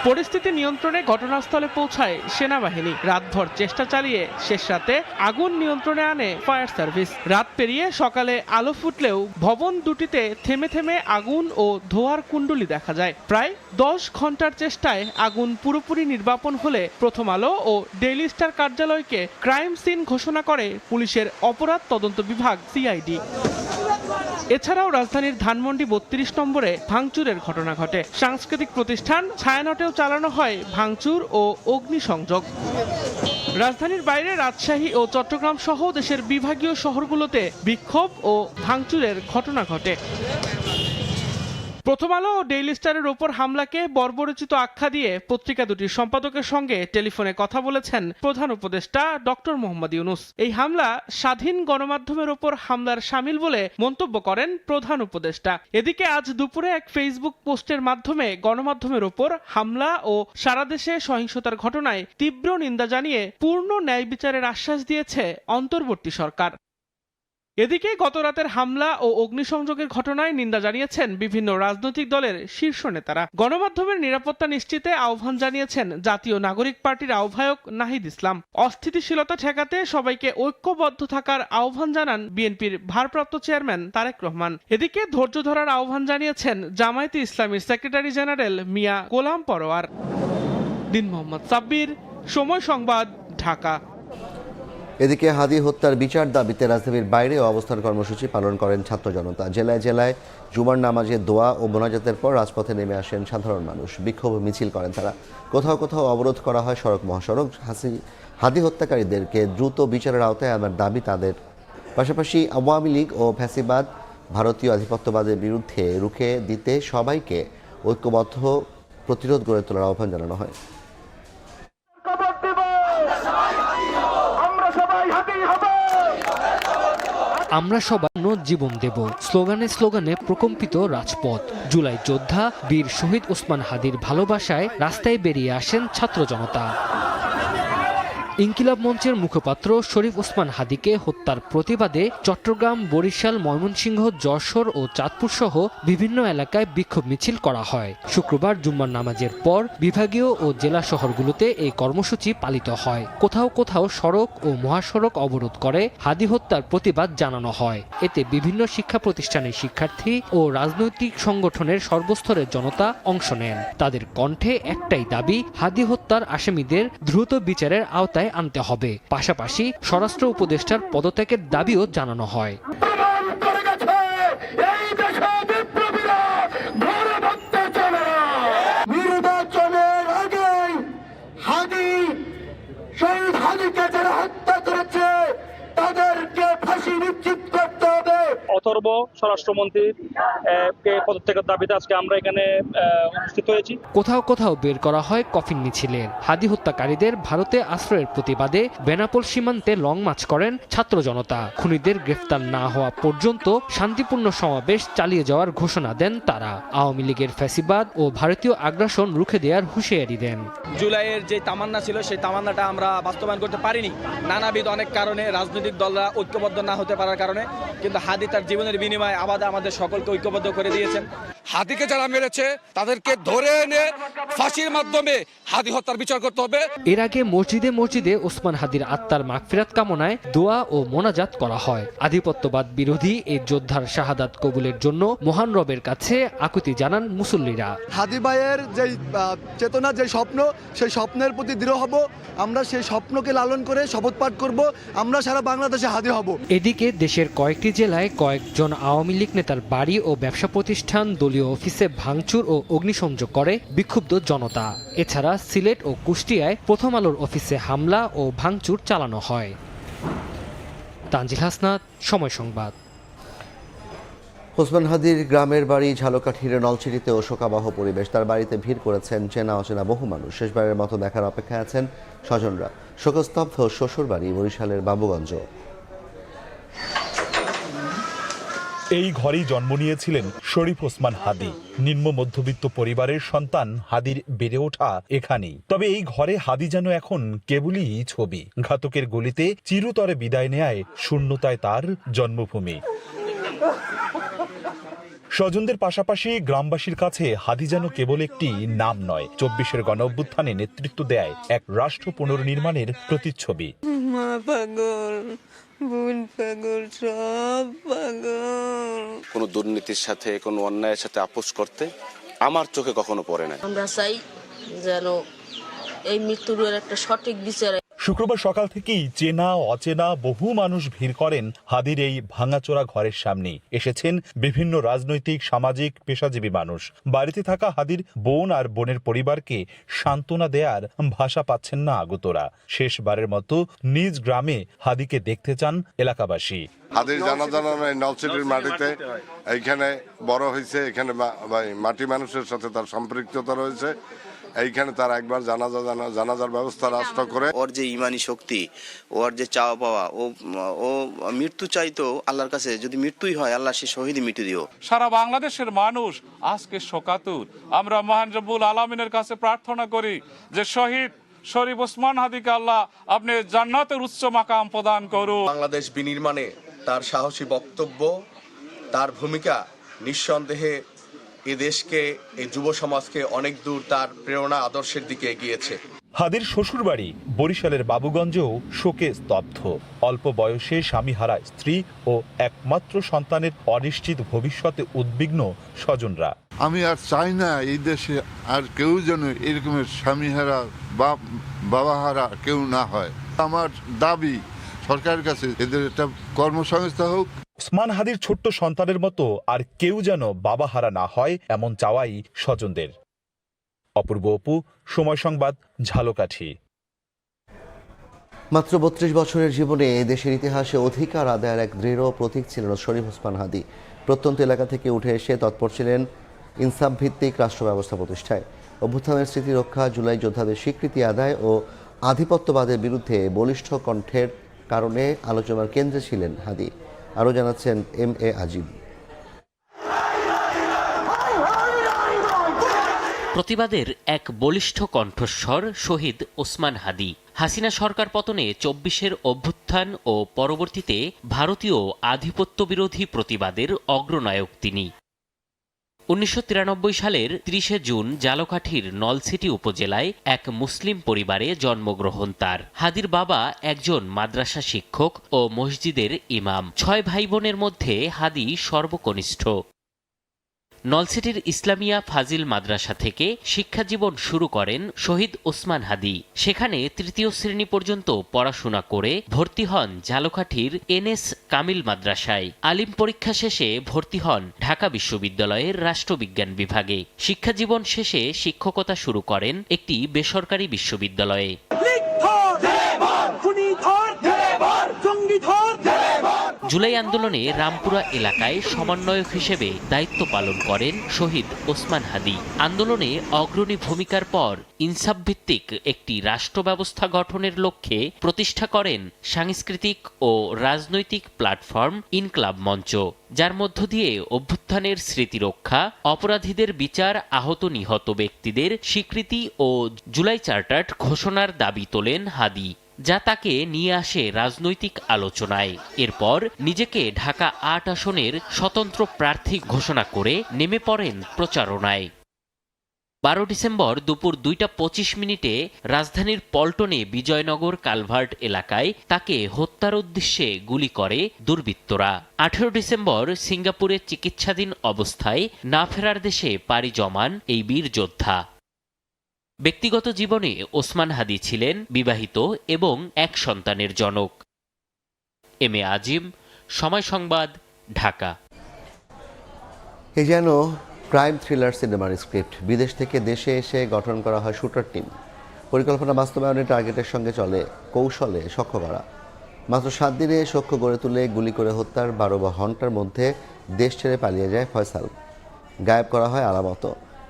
পরিস্থিতি নিয়ন্ত্রণে ঘটনাস্থলে পৌঁছায় সেনাবাহিনী। রাতভর চেষ্টা চালিয়ে শেষ রাতে আগুন নিয়ন্ত্রণে আনে ফায়ার সার্ভিস। রাত পেরিয়ে সকালে আলো ফুটলেও ভবন দুটিতে থেমে থেমে আগুন ও ধোঁয়ার কুণ্ডলী দেখা যায়। প্রায় 10 ঘন্টার চেষ্টায় আগুন পুরোপুরি নির্বাপন হলে প্রথম আলো ও ডেইলি স্টার কার্যালয়কে ক্রাইম সিন ঘোষণা করে পুলিশের অপরাধ তদন্ত বিভাগ সিআইডি। এছাড়াও রাজধানীর ধানমন্ডি 32 নম্বরে ভাঙচুরের ঘটনা ঘটে। সাংস্কৃতিক প্রতিষ্ঠান ছায়ানটেও চালানো হয় ভাঙচুর ও অগ্নিসংযোগ। রাজধানীর বাইরে রাজশাহী ও চট্টগ্রাম সহ দেশের বিভাগীয় শহরগুলোতে বিক্ষোভ ও ভাঙচুরের ঘটনা ঘটে। প্রথম আলো ও ডেইলি স্টারের ওপর হামলাকে বর্বরোচিত আখ্যা দিয়ে পত্রিকা দুটির সম্পাদকের সঙ্গে টেলিফোনে কথা বলেছেন প্রধান উপদেষ্টা ডক্টর মোহাম্মদ ইউনূস। এই হামলা স্বাধীন গণমাধ্যমের ওপর হামলার শামিল বলে মন্তব্য করেন প্রধান উপদেষ্টা। এদিকে আজ দুপুরে এক ফেসবুক পোস্টের মাধ্যমে গণমাধ্যমের ওপর হামলা ও সারা দেশে সহিংসতার ঘটনায় তীব্র নিন্দা জানিয়ে পূর্ণ ন্যায় বিচারের আশ্বাস দিয়েছে অন্তর্বর্তী সরকার। এদিকে গত রাতের হামলা ও অগ্নিসংযোগের ঘটনায় নিন্দা জানিয়েছেন বিভিন্ন রাজনৈতিক দলের শীর্ষ নেতারা। গণমাধ্যমের নিরাপত্তা নিশ্চিতে আহ্বান জানিয়েছেন জাতীয় নাগরিক পার্টির আহ্বায়ক নাহিদ ইসলাম। অস্থিতিশীলতা ঠেকাতে সবাইকে ঐক্যবদ্ধ থাকার আহ্বান জানান বিএনপির ভারপ্রাপ্ত চেয়ারম্যান তারেক রহমান। এদিকে ধৈর্য ধরার আহ্বান জানিয়েছেন জামায়াতে ইসলামীর সেক্রেটারি জেনারেল মিয়া গোলাম পরোয়ার। দিন মোহাম্মদ সাব্বির, সময় সংবাদ, ঢাকা। এদিকে হাদি হত্যার বিচার দাবিতে রাজধানীর বাইরে অবস্থান কর্মসূচি পালন করেন ছাত্র জনতা। জেলায় জেলায় জুমার নামাজে দোয়া ও মোনাজাতের পর রাজপথে নেমে আসেন সাধারণ মানুষ। বিক্ষোভ মিছিল করেন তারা। কোথাও কোথাও অবরোধ করা হয় সড়ক মহাসড়ক। হাদি হত্যাকারীদেরকে দ্রুত বিচারের আওতায় আনার দাবি তাদের। পাশাপাশি আওয়ামী লীগ ও ফ্যাসিবাদ ভারতীয় আধিপত্যবাদের বিরুদ্ধে রুখে দিতে সবাইকে ঐক্যবদ্ধ প্রতিরোধ গড়ে তোলার আহ্বান জানানো হয়। আমরা সবাই জীবন দেব স্লোগানে স্লোগানে প্রকম্পিত রাজপথ। জুলাই যোদ্ধা বীর শহীদ ওসমান হাদির ভালোবাসায় রাস্তায় বেরিয়ে আসেন ছাত্র জনতা। ইনকিলাব মঞ্চের মুখপাত্র শরীফ ওসমান হাদিকে হত্যার প্রতিবাদে চট্টগ্রাম, বরিশাল, ময়মনসিংহ, যশোর ও চাঁদপুর সহ বিভিন্ন এলাকায় বিক্ষোভ মিছিল করা হয়। শুক্রবার জুম্মার নামাজের পর বিভাগীয় ও জেলা শহরগুলোতে এই কর্মসূচি পালিত হয়। কোথাও কোথাও সড়ক ও মহাসড়ক অবরোধ করে হাদি হত্যার প্রতিবাদ জানানো হয়। এতে বিভিন্ন শিক্ষা প্রতিষ্ঠানের শিক্ষার্থী ও রাজনৈতিক সংগঠনের সর্বস্তরের জনতা অংশ নেন। তাদের কণ্ঠে একটাই দাবি, হাদি হত্যার আসামিদের দ্রুত বিচারের আওতায় আনতে হবে। পাশাপাশি স্বরাষ্ট্র উপদেষ্টার পদত্যাগের দাবিও জানানো হয়। নির্বাচনের আগে শহীদ হাদিকে যারা হত্যা করেছে তাদেরকে ফাঁসি নিশ্চিত করতে হবে। অথর্ব স্বরাষ্ট্রমন্ত্রী পদত্যাগের দাবিতে আজকে আমরা এখানে উপস্থিত হয়েছি। কোথাও কোথাও বের করা হয় কফিন মিছিলের। হাদি হত্যাকারীদের ভারতে আশ্রয়ের প্রতিবাদে বেনাপোল সীমান্তে লং মার্চ করেন ছাত্র জনতা। খুনিদের গ্রেফতার না হওয়া পর্যন্ত শান্তিপূর্ণ সমাবেশ চালিয়ে যাওয়ার ঘোষণা দেন তারা। আওয়ামী লীগের ফ্যাসিবাদ ও ভারতীয় আগ্রাসন রুখে দেওয়ার হুঁশিয়ারি দেন। জুলাইয়ের যে তামান্না ছিল সেই তামান্নাটা আমরা বাস্তবায়ন করতে পারিনি নানাবিধ অনেক কারণে, রাজনৈতিক দলরা ঐক্যবদ্ধ না হতে পারার কারণে। কিন্তু হাদি তার জীবনের বিনিময়ে আবাদে আমাদের সকলকে ঐক্যবদ্ধ করে দিয়েছেন। হাদিকে যারা মেরেছে তাদেরকে ধরে এনে ফাঁসির মাধ্যমে হাদি হত্যার বিচার করতে হবে। এর আগে মসজিদে মসজিদে ওসমান হাদির আত্মার মাগফিরাত কামনায় দোয়া ও মোনাজাত করা হয়। আধিপত্যবাদ বিরোধী এই যোদ্ধার শাহাদাত কবুলের জন্য মহান রবের কাছে আকুতি জানান মুসল্লিরা। হাদি ভাইয়ের যে চেতনা, যে স্বপ্ন, সেই স্বপ্নের প্রতি দৃঢ় হব। আমরা সেই স্বপ্নকে লালন করে শপথ পাঠ করব। আমরা সারা বাংলাদেশে হাদি হব। এদিকে দেশের কয়েকটি জেলায় কয়েক একজন আওয়ামী লীগ নেতার বাড়ি ও ব্যবসা প্রতিষ্ঠান, দলীয় অফিসে ভাঙচুর ও অগ্নিসংযোগ করে বিক্ষুব্ধ জনতা। এছাড়া সিলেট ও কুষ্টিয়ায় প্রথম আলোর অফিসে হামলা ও ভাঙচুর চালানো হয়। তানজিল হাসনাত, সময় সংবাদ। ওসমান হাদির গ্রামের বাড়ি ঝালকাঠির নলছিটিতে শোকাবহ পরিবেশ। তার বাড়িতে ভিড় করেছেন চেনা অচেনা বহু মানুষ। শেষবারের মতো দেখার অপেক্ষায় আছেন স্বজনরা। শোকস্তব্ধ শ্বশুর বাড়ি বরিশালের বাবুগঞ্জ। এই ঘরেই জন্ম নিয়েছিলেন শরীফ ওসমান হাদি। নিম্ন মধ্যবিত্ত পরিবারের সন্তান হাদির বেড়ে ওঠা এখানেই। তবে এই ঘরে হাদি যেন এখন কেবলই ছবি। ঘাতকের গলিতে চিরতরে বিদায় নেয় শূন্যতায় তার জন্মভূমি। স্বজনদের পাশাপাশি গ্রামবাসীর কাছে হাদি যেন কেবল একটি নাম নয়, ২৪-এর গণঅভ্যুত্থানে নেতৃত্ব দেয় এক রাষ্ট্র পুনর্নির্মাণের প্রতিচ্ছবি। মা পাগল, বোন পাগল, সব পাগল। কোনো দুর্নীতির সাথে, কোনো অন্যায়ের সাথে আপোষ করতে আমার চোখে কখনো পড়ে না। আমরা চাই যেন এই মৃত্যুর একটা সঠিক বিচার। শুক্রবার সকাল থেকেই চেনা অচেনা বহু মানুষ ভিড় করেন হাদির এই ভাঙাচোরা ঘরের সামনে। এসেছেন বিভিন্ন রাজনৈতিক, সামাজিক, পেশাজীবী মানুষ। বাড়িতে থাকা হাদির বোন আর বোনের পরিবারকে সান্ত্বনা দেয়ার ভাষা পাচ্ছেন না আগতরা। শেষবারের মতো নিজ গ্রামে হাদিকে দেখতে চান এলাকাবাসী। হাদির জানাজা নলছিটির মাটিতে এইখানে বড় হয়েছে, এখানে মাটি মানুষের সাথে তার সম্পৃক্ততা রয়েছে। এইখানে তার একবার জানাজার ব্যবস্থা রাষ্ট্র করে। ওর যে ইমানি শক্তি, ওর যে চাওয়া পাওয়া, ও মৃত্যু চাইতো আল্লাহর কাছে, যদি মৃত্যুই হয় আল্লাহ সে শহীদই মৃত্যু দিও। সারা বাংলাদেশের মানুষ আজকে শোকাতুর। আমরা মহান রব্বুল আলামিনের কাছে প্রার্থনা করি যে শহীদ শরীফ ওসমান হাদিকে আল্লাহ আপনি জান্নাতের উচ্চ মাকাম প্রদান করুন। বাংলাদেশ বিনির্মাণে তার সাহসী বক্তব্য, তার ভূমিকা নিঃসন্দেহে এ দেশকে, এই যুব সমাজকে অনেক দূর তার প্রেরণা আদর্শের দিকে এগিয়েছে। হাদির শ্বশুরবাড়ি বরিশালের বাবুগঞ্জেও শোকে স্তব্ধ। অল্প বয়সে স্বামী হারা স্ত্রী ও একমাত্র সন্তানের অনিশ্চিত ভবিষ্যতে উদ্বিগ্ন স্বজনরা। আমি আর চাই না এই দেশে আর কেউ যেন এরকমের স্বামী হারা বা বাবা হারা কেউ না হয়। আমার দাবি সরকারের কাছে এদের একটা কর্মসংস্থা হোক। ওসমান হাদির ছোট্ট সন্তানের মতো আর কেউ যেন বাবা হারা না হয়, এমন চাওয়াই স্বজনদের। অপূর্ব অপু, সময় সংবাদ, ঝালকাঠি। মাত্র ৩২ বছরের জীবনে দেশের ইতিহাসে অধিকার আদায়ের এক দৃঢ় প্রতীক ছিলেন শরীফ ওসমান হাদি। প্রত্যন্ত এলাকা থেকে উঠে এসে তৎপর ছিলেন ইনসাফ ভিত্তিক রাষ্ট্র ব্যবস্থা প্রতিষ্ঠায়। অভ্যুত্থানের স্মৃতি রক্ষা, জুলাই যোদ্ধাদের স্বীকৃতি আদায় ও আধিপত্যবাদের বিরুদ্ধে বলিষ্ঠ কণ্ঠের কারণে আলোচনার কেন্দ্রে ছিলেন হাদি। আরও জানাচ্ছেন MA আজিম। প্রতিবাদের এক বলিষ্ঠ কণ্ঠস্বর শহীদ ওসমান হাদি। হাসিনা সরকার পতনে ২৪-এর অভ্যুত্থান ও পরবর্তীতে ভারতীয় আধিপত্য বিরোধী প্রতিবাদের অগ্রনায়ক তিনি। ১৯৯৩ সালের ৩০শে জুন ঝালকাঠির নলছিটি উপজেলায় এক মুসলিম পরিবারে জন্মগ্রহণ তার। হাদির বাবা একজন মাদ্রাসা শিক্ষক ও মসজিদের ইমাম। ৬ ভাই বোনের মধ্যে হাদি সর্বকনিষ্ঠ। নলছিটির ইসলামিয়া ফাজিল মাদ্রাসা থেকে শিক্ষাজীবন শুরু করেন শহীদ ওসমান হাদি। সেখানে ৩য় শ্রেণী পর্যন্ত পড়াশোনা করে ভর্তি হন ঝালকাঠির NS কামিল মাদ্রাসায়। আলিম পরীক্ষা শেষে ভর্তি হন ঢাকা বিশ্ববিদ্যালয়ের রাষ্ট্রবিজ্ঞান বিভাগে। শিক্ষাজীবন শেষে শিক্ষকতা শুরু করেন একটি বেসরকারি বিশ্ববিদ্যালয়ে। জুলাই আন্দোলনে রামপুরা এলাকায় সমন্বয়ক হিসেবে দায়িত্ব পালন করেন শহীদ ওসমান হাদি। আন্দোলনে অগ্রণী ভূমিকার পর ইনসাফ ভিত্তিক একটি রাষ্ট্র ব্যবস্থা গঠনের লক্ষ্যে প্রতিষ্ঠা করেন সাংস্কৃতিক ও রাজনৈতিক প্ল্যাটফর্ম ইনকলাব মঞ্চ, যার মধ্য দিয়ে অভ্যুত্থানের স্মৃতি রক্ষা, অপরাধীদের বিচার, আহত নিহত ব্যক্তিদের স্বীকৃতি ও জুলাই চার্টার ঘোষণার দাবি তোলেন হাদি, যা তাকে নিয়ে আসে রাজনৈতিক আলোচনায়। এরপর নিজেকে ঢাকা ৮ আসনের স্বতন্ত্র প্রার্থী ঘোষণা করে নেমে পড়েন প্রচারণায়। ১২ ডিসেম্বর দুপুর ২টা ২৫ রাজধানীর পল্টনে বিজয়নগর কালভার্ট এলাকায় তাকে হত্যার উদ্দেশ্যে গুলি করে দুর্বৃত্তরা। ১৮ ডিসেম্বর সিঙ্গাপুরে চিকিৎসাধীন অবস্থায় না ফেরার দেশে পাড়ি জমান এই বীর যোদ্ধা। ব্যক্তিগত জীবনে ওসমান হাদি ছিলেন বিবাহিত এবং এক সন্তানের জনক। MA আজিম, সময় সংবাদ, ঢাকা। এই যেন ক্রাইম থ্রিলার সিনেমার স্ক্রিপ্ট। বিদেশ থেকে দেশে এসে গঠন করা হয় শুটার টিম। পরিকল্পনা বাস্তবায়নের টার্গেটের সঙ্গে চলে কৌশলে সখ্য করা। মাত্র 7 দিনে সখ্য গড়ে তুলে গুলি করে হত্যার 12 ঘন্টার মধ্যে দেশ ছেড়ে পালিয়ে যায় ফয়সাল। গায়েব করা হয় আলামত।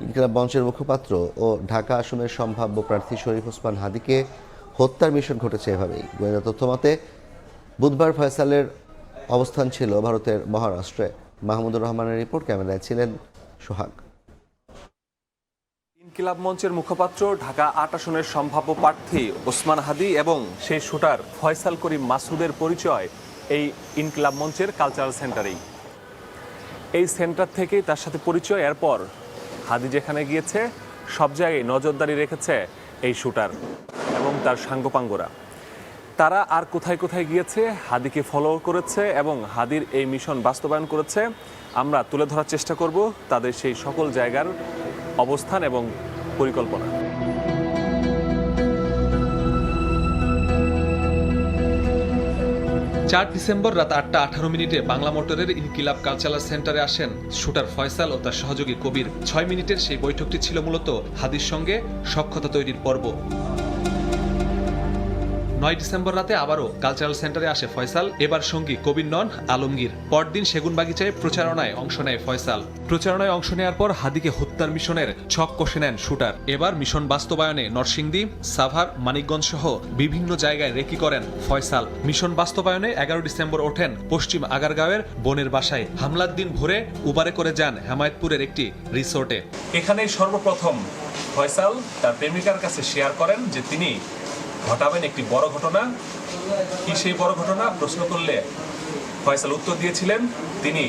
ইনকিলাব মঞ্চের মুখপাত্র ও ঢাকা আসনের সম্ভাব্য প্রার্থী শরীফ ওসমান হাদিকে হত্যার মিশন ঘটেছে এভাবেই। গোয়েন্দা তথ্য মতে বুধবার ফয়সালের অবস্থান ছিল ভারতের মহারাষ্ট্রে। মাহমুদুর রহমানের রিপোর্ট, ক্যামেরায় ছিলেন সোহাগ। ইনকিলাব মঞ্চের মুখপাত্র, ঢাকা ৮ আসনের সম্ভাব্য প্রার্থী ওসমান হাদি এবং সেই শুটার ফয়সাল করিম মাসুদের পরিচয় এই ইনকিলাব মঞ্চের কালচারাল সেন্টারেই। এই সেন্টার থেকেই তার সাথে পরিচয়। এরপর হাদি যেখানে গিয়েছে সব জায়গায় নজরদারি রেখেছে এই শুটার এবং তার সাঙ্গপাঙ্গরা। তারা আর কোথায় কোথায় গিয়েছে, হাদিকে ফলো করেছে এবং হাদির এই মিশন বাস্তবায়ন করেছে। আমরা তুলে ধরার চেষ্টা করব তাদের সেই সকল জায়গার অবস্থান এবং পরিকল্পনা। 4 ডিসেম্বর রাত 8:18 বাংলা মোটরের ইনকিলাব কালচারাল সেন্টারে আসেন শুটার ফয়সাল ও তার সহযোগী কবির। 6 মিনিটের সেই বৈঠকটি ছিল মূলত হাদির সঙ্গে সখ্যতা তৈরির পর্ব। 9 ডিসেম্বর রাতে আবারও কালচারাল সেন্টারে আসে ফয়সাল। এবার সঙ্গী কবির নন, আলমগীর। পরদিন সেগুনবাগিচায় প্রচারণায় অংশ নেয় ফয়সাল। প্রচারণায় অংশ নেওয়ার পর হাদিকে হত্যার মিশনের ছক কষে নেন শুটার। এবার মিশন বাস্তবায়নে নরসিংদী, সাভার, মানিকগঞ্জ সহ বিভিন্ন জায়গায় রেকি করেন ফয়সাল। মিশন বাস্তবায়নে 11 ডিসেম্বর ওঠেন পশ্চিম আগারগাঁওয়ের বোনের বাসায়। হামলার দিন ভোরে উবারে করে যান হেমায়েতপুরের একটি রিসোর্টে। এখানেই সর্বপ্রথম ফয়সাল তার প্রেমিকার কাছে শেয়ার করেন যে তিনি ঘটাবেন একটি বড় ঘটনা। কি সেই বড় ঘটনা প্রশ্ন করলে ফয়সাল উত্তর দিয়েছিলেন তিনি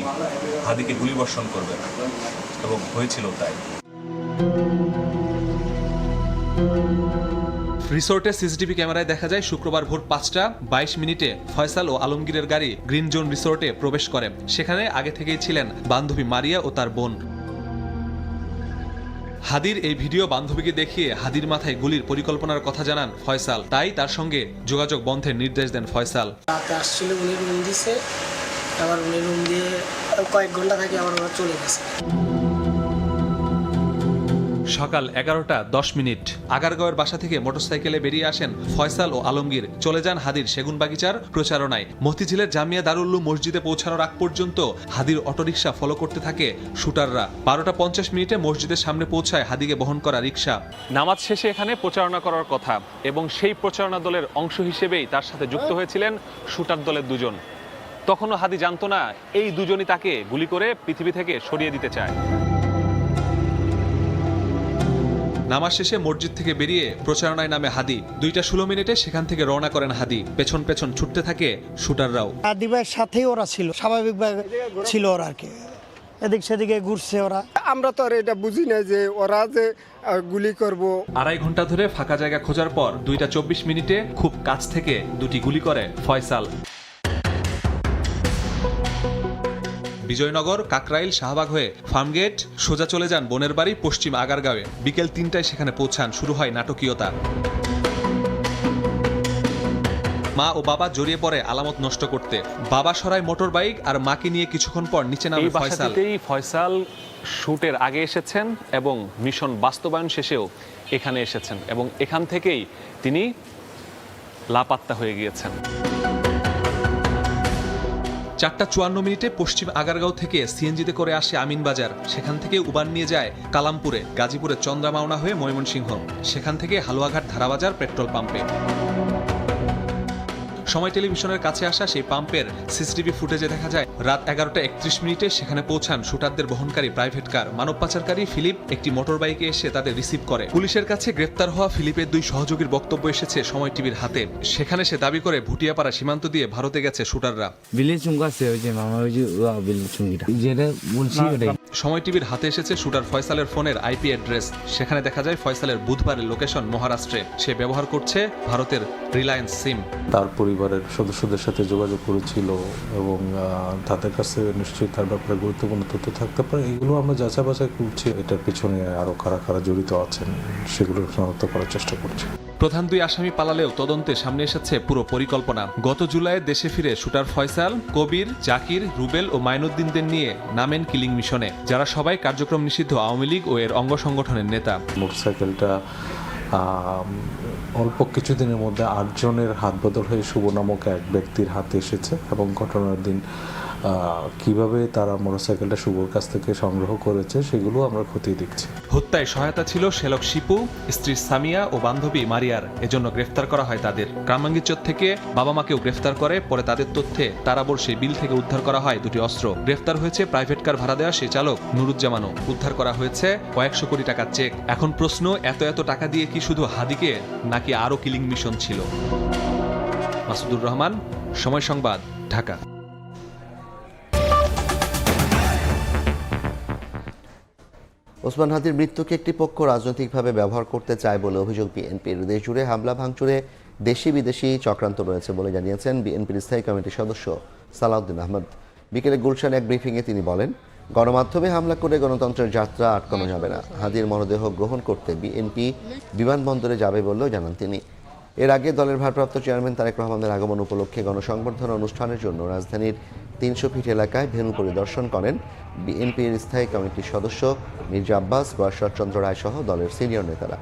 হাদিকে গুলিবর্ষণ করবেন, এবং হয়েছিল তাই। রিসোর্টের সিসিটিভি ক্যামেরায় দেখা যায় শুক্রবার ভোর 5:22 ফয়সাল ও আলমগীরের গাড়ি গ্রিন জোন রিসোর্টে প্রবেশ করে। সেখানে আগে থেকেই ছিলেন বান্ধবী মারিয়া ও তার বোন। হাদির এই ভিডিও বান্ধবীকে দেখিয়ে হাদির মাথায় গুলির পরিকল্পনার কথা জানান ফয়সাল। তাই তার সঙ্গে যোগাযোগ বন্ধের নির্দেশ দেন ফয়সাল। রাতে আসছিল, উনি রুম দিছে, আবার উনি রুম দিয়ে কয়েক ঘন্টা থাকে আবার ওরা চলে গেছে। সকাল 11:10 আগারগাঁওয়ের বাসা থেকে মোটরসাইকেলে বেরিয়ে আসেন ফয়সাল ও আলমগীর। চলে যান হাদির সেগুনবাগিচার প্রচারণায়। মতিঝিলের জামিয়া দারুল উলুম মসজিদে পৌঁছানোর আগ পর্যন্ত হাদির অটোরিকশা ফলো করতে থাকে শুটাররা। 12:50 মসজিদের সামনে পৌঁছায় হাদিকে বহন করা রিকশা। নামাজ শেষে এখানে প্রচারণা করার কথা, এবং সেই প্রচারণা দলের অংশ হিসেবেই তার সাথে যুক্ত হয়েছিলেন শুটার দলের দুজন। তখনও হাদি জানতো না এই দুজনই তাকে গুলি করে পৃথিবী থেকে সরিয়ে দিতে চায়। নামাজ শেষে মসজিদ থেকে বেরিয়ে প্রচারণায় নামে হাদি। 2:16 সেখান থেকে রওনা করেন হাদি। পেছন পেছন ছুটতে থাকে শুটাররাও। হাদি ভাইয়ের সাথেই ওরা ছিল, স্বাভাবিকভাবে ছিল ওরা আর কি, এদিক সেদিকে ঘুরছে ওরা। আমরা তো আর এটা বুঝি না যে ওরা যে গুলি করব। 2.5 ঘন্টা ধরে ফাঁকা জায়গা খোঁজার পর 2:24 খুব কাছ থেকে দুটি গুলি করে ফয়সাল। বিজয়নগর, কাকরাইল, শাহবাগ হয়ে ফার্মগেট সোজা চলে যান বোনের বাড়ি পশ্চিম আগারগাঁওয়ে। বিকেল 3টায় সেখানে পৌঁছান। শুরু হয় নাটকীয়তা। মা ও বাবা জড়িয়ে পড়ে আলামত নষ্ট করতে। বাবা সরায় মোটর বাইক আর মাকে নিয়ে কিছুক্ষণ পর নিচে নামে ফয়সাল। ফয়সাল শুটের আগে এসেছেন এবং মিশন বাস্তবায়ন শেষেও এখানে এসেছেন, এবং এখান থেকেই তিনি লাপাত্তা হয়ে গিয়েছেন। 4:54 পশ্চিম আগারগাঁও থেকে সিএনজিতে করে আসে আমিনবাজার। সেখান থেকে উবান নিয়ে যায় কালামপুরে, গাজীপুরের চন্দ্রামাওনা হয়ে ময়মনসিংহ, সেখান থেকে হালুয়াঘাট ধারাবাজার পেট্রোল পাম্পে। সময় টেলিভিশনের কাছে আসা সেই পাম্পের সিসিটিভি ফুটেজে দেখা যায় রাত 11:31 সেখানে পৌঁছান শুটারদের বহনকারী প্রাইভেট কার। মানব পাচারকারী ফিলিপ একটি মোটর বাইকে এসে তাদের রিসিভ করে। পুলিশের কাছে গ্রেপ্তার হওয়া ফিলিপের 2 সহযোগীর বক্তব্য এসেছে সময় টিভির হাতে। সেখানে সে দাবি করে ভুটিয়াপাড়া সীমান্ত দিয়ে ভারতে গেছে শুটাররা। সময় টিভির হাতে এসেছে শুটার ফয়সালের ফোনের আইপি অ্যাড্রেস। সেখানে দেখা যায় ফয়সালের বুধবারের লোকেশন মহারাষ্ট্রে। সে ব্যবহার করছে ভারতের রিলায়েন্স সিম। তার পরিবার পরিবারের সদস্যদের সাথে যোগাযোগ করেছিল এবং তাদের কাছে নিশ্চয়ই তার ব্যাপারে গুরুত্বপূর্ণ তথ্য থাকতে পারে। এগুলো আমরা যাচাই বাছাই করছি, এটার পিছনে আরও কারা কারা জড়িত আছেন সেগুলো শনাক্ত করার চেষ্টা করছি। প্রধান দুই আসামি পালালেও তদন্তে সামনে এসেছে পুরো পরিকল্পনা। গত জুলাইয়ে দেশে ফিরে শুটার ফয়সাল, কবির, জাকির, রুবেল ও মাইনুদ্দিনদের নিয়ে নামেন কিলিং মিশনে, যারা সবাই কার্যক্রম নিষিদ্ধ আওয়ামী লীগ ও এর অঙ্গ সংগঠনের নেতা। মোটরসাইকেলটা অল্প কিছুদিনের মধ্যে 8 জনের হাত বদল হয়ে শুভ নামক এক ব্যক্তির হাতে এসেছে এবং ঘটনার দিন কিভাবে তারা মোটরসাইকেলটা শুভর কাছ থেকে সংগ্রহ করেছে সেগুলো আমরা খতিয়ে দেখছি। হত্যায় সহায়তা ছিল শ্যালক শিপু, স্ত্রী সামিয়া ও বান্ধবী মারিয়ার। এজন্য গ্রেফতার করা হয় তাদের। গ্রামাঙ্গিচর থেকে বাবা মাকেও গ্রেফতার করে। পরে তাদের তথ্যে তারাবর সেই বিল থেকে উদ্ধার করা হয় 2টি অস্ত্র। গ্রেফতার হয়েছে প্রাইভেট কার ভাড়া দেওয়া সেই চালক নুরুজ্জামানও। উদ্ধার করা হয়েছে কয়েকশো কোটি টাকার চেক। এখন প্রশ্ন, এত টাকা দিয়ে কি শুধু হাদিকে নাকি আরও কিলিং মিশন ছিল? মাসুদুর রহমান, সময় সংবাদ, ঢাকা। ওসমান হাদির মৃত্যুকে একটি পক্ষ রাজনৈতিকভাবে ব্যবহার করতে চায় বলে অভিযোগ বিএনপির। দেশজুড়ে হামলা ভাঙচুরে দেশি বিদেশি চক্রান্ত রয়েছে বলে জানিয়েছেন বিএনপির স্থায়ী কমিটির সদস্য সালাউদ্দিন আহমদ। বিকেলে গুলশানে এক ব্রিফিংয়ে তিনি বলেন, গণমাধ্যমে হামলা করে গণতন্ত্রের যাত্রা আটকানো যাবে না। হাদির মরদেহ গ্রহণ করতে বিএনপি বিমানবন্দরে যাবে বলেও জানান তিনি। এর আগে দলের ভারপ্রাপ্ত চেয়ারম্যান তারেক রহমানের আগমন উপলক্ষে গণসংবর্ধনা অনুষ্ঠানের জন্য রাজধানীর 300 ফিট এলাকায় ভেন্যু পরিদর্শন করেন বিএনপির স্থায়ী কমিটির সদস্য মির্জা আব্বাস, শরৎচন্দ্র রায় সহ দলের সিনিয়র নেতারা।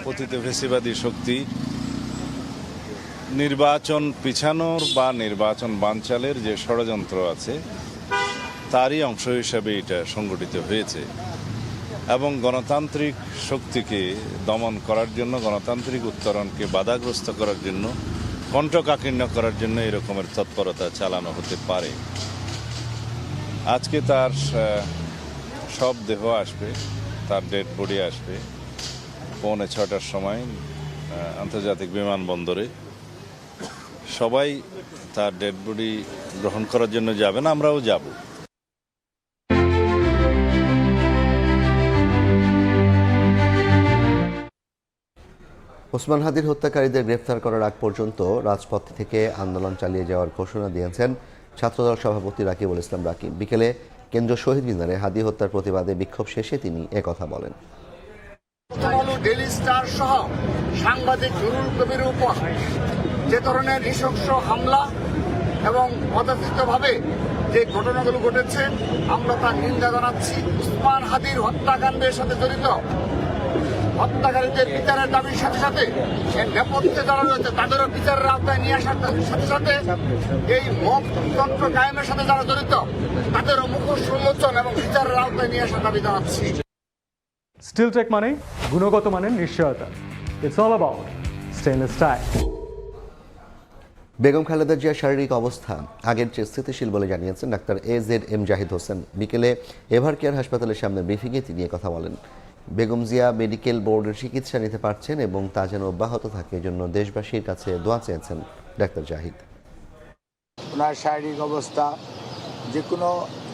পতিত ফ্যাসিবাদী শক্তি নির্বাচন পিছানোর বা নির্বাচন বানচালের যে ষড়যন্ত্র আছে তারই অংশ হিসাবে এটা সংগঠিত হয়েছে এবং গণতান্ত্রিক শক্তিকে দমন করার জন্য, গণতান্ত্রিক উত্তরণকে বাধাগ্রস্ত করার জন্য, কণ্ঠকাকীর্ণ করার জন্য এরকমের তৎপরতা চালানো হতে পারে। আজকে তার সব দেহ আসবে, তার ডেড বডি আসবে 6:45 সময় আন্তর্জাতিক বিমানবন্দরে। সবাই তার ডেড বডি গ্রহণ করার জন্য যাবেন, আমরাও যাব। ওসমান হাদির হত্যাকারীদের গ্রেফতার করার আগ পর্যন্ত রাজপথ থেকে আন্দোলন চালিয়ে যাওয়ার ঘোষণা দিয়েছেন ছাত্রদল সভাপতি রাকিবুল ইসলাম রাকিব। বিকেলে কেন্দ্রীয় শহীদ মিনারে হাদি হত্যার প্রতিবাদে বিক্ষোভ শেষে তিনি একথা বলেন। ডেইলি স্টার সহ সাংবাদিক নুরুল কবির উপর যে ধরনের নৃশংস হামলা এবং অযাচিতভাবে যে ঘটনাগুলো ঘটেছে আমরা তার নিন্দা জানাচ্ছি। ওসমান হাদির হত্যাকাণ্ডের সাথে জড়িত হত্যাকারীদের বিচারের দাবির সাথে সাথে এর নেপথ্যে যারা রয়েছে তাদেরও বিচারের আওতায় নিয়ে আসার সাথে সাথে এই মকতন্ত্র কায়েমের সাথে যারা জড়িত তাদেরও মুখোশ উন্মোচন এবং বিচারের আওতায় নিয়ে আসার দাবি জানাচ্ছি। স্টিলটেক মানে গুণগত মানের নিশ্চয়তা। It's all about stainless style. Begum Khaleda জিয়ার শারীরিক অবস্থা আগের চেয়ে স্থিতিশীল বলে জানিয়েছেন ডাক্তার AZM জাহিদ হোসেন। বিকেলে এভার কেয়ার হাসপাতালের সামনে ব্রিফিংয়ে তিনি কথা বলেন। বেগম জিয়া মেডিকেল বোর্ডের চিকিৎসা নিতে পারছেন এবং তা যেন অব্যাহত থাকে এজন্য দেশবাসীর কাছে দোয়া চেয়েছেন ডাক্তার জাহিদ। ওনার শারীরিক অবস্থা যে কোনো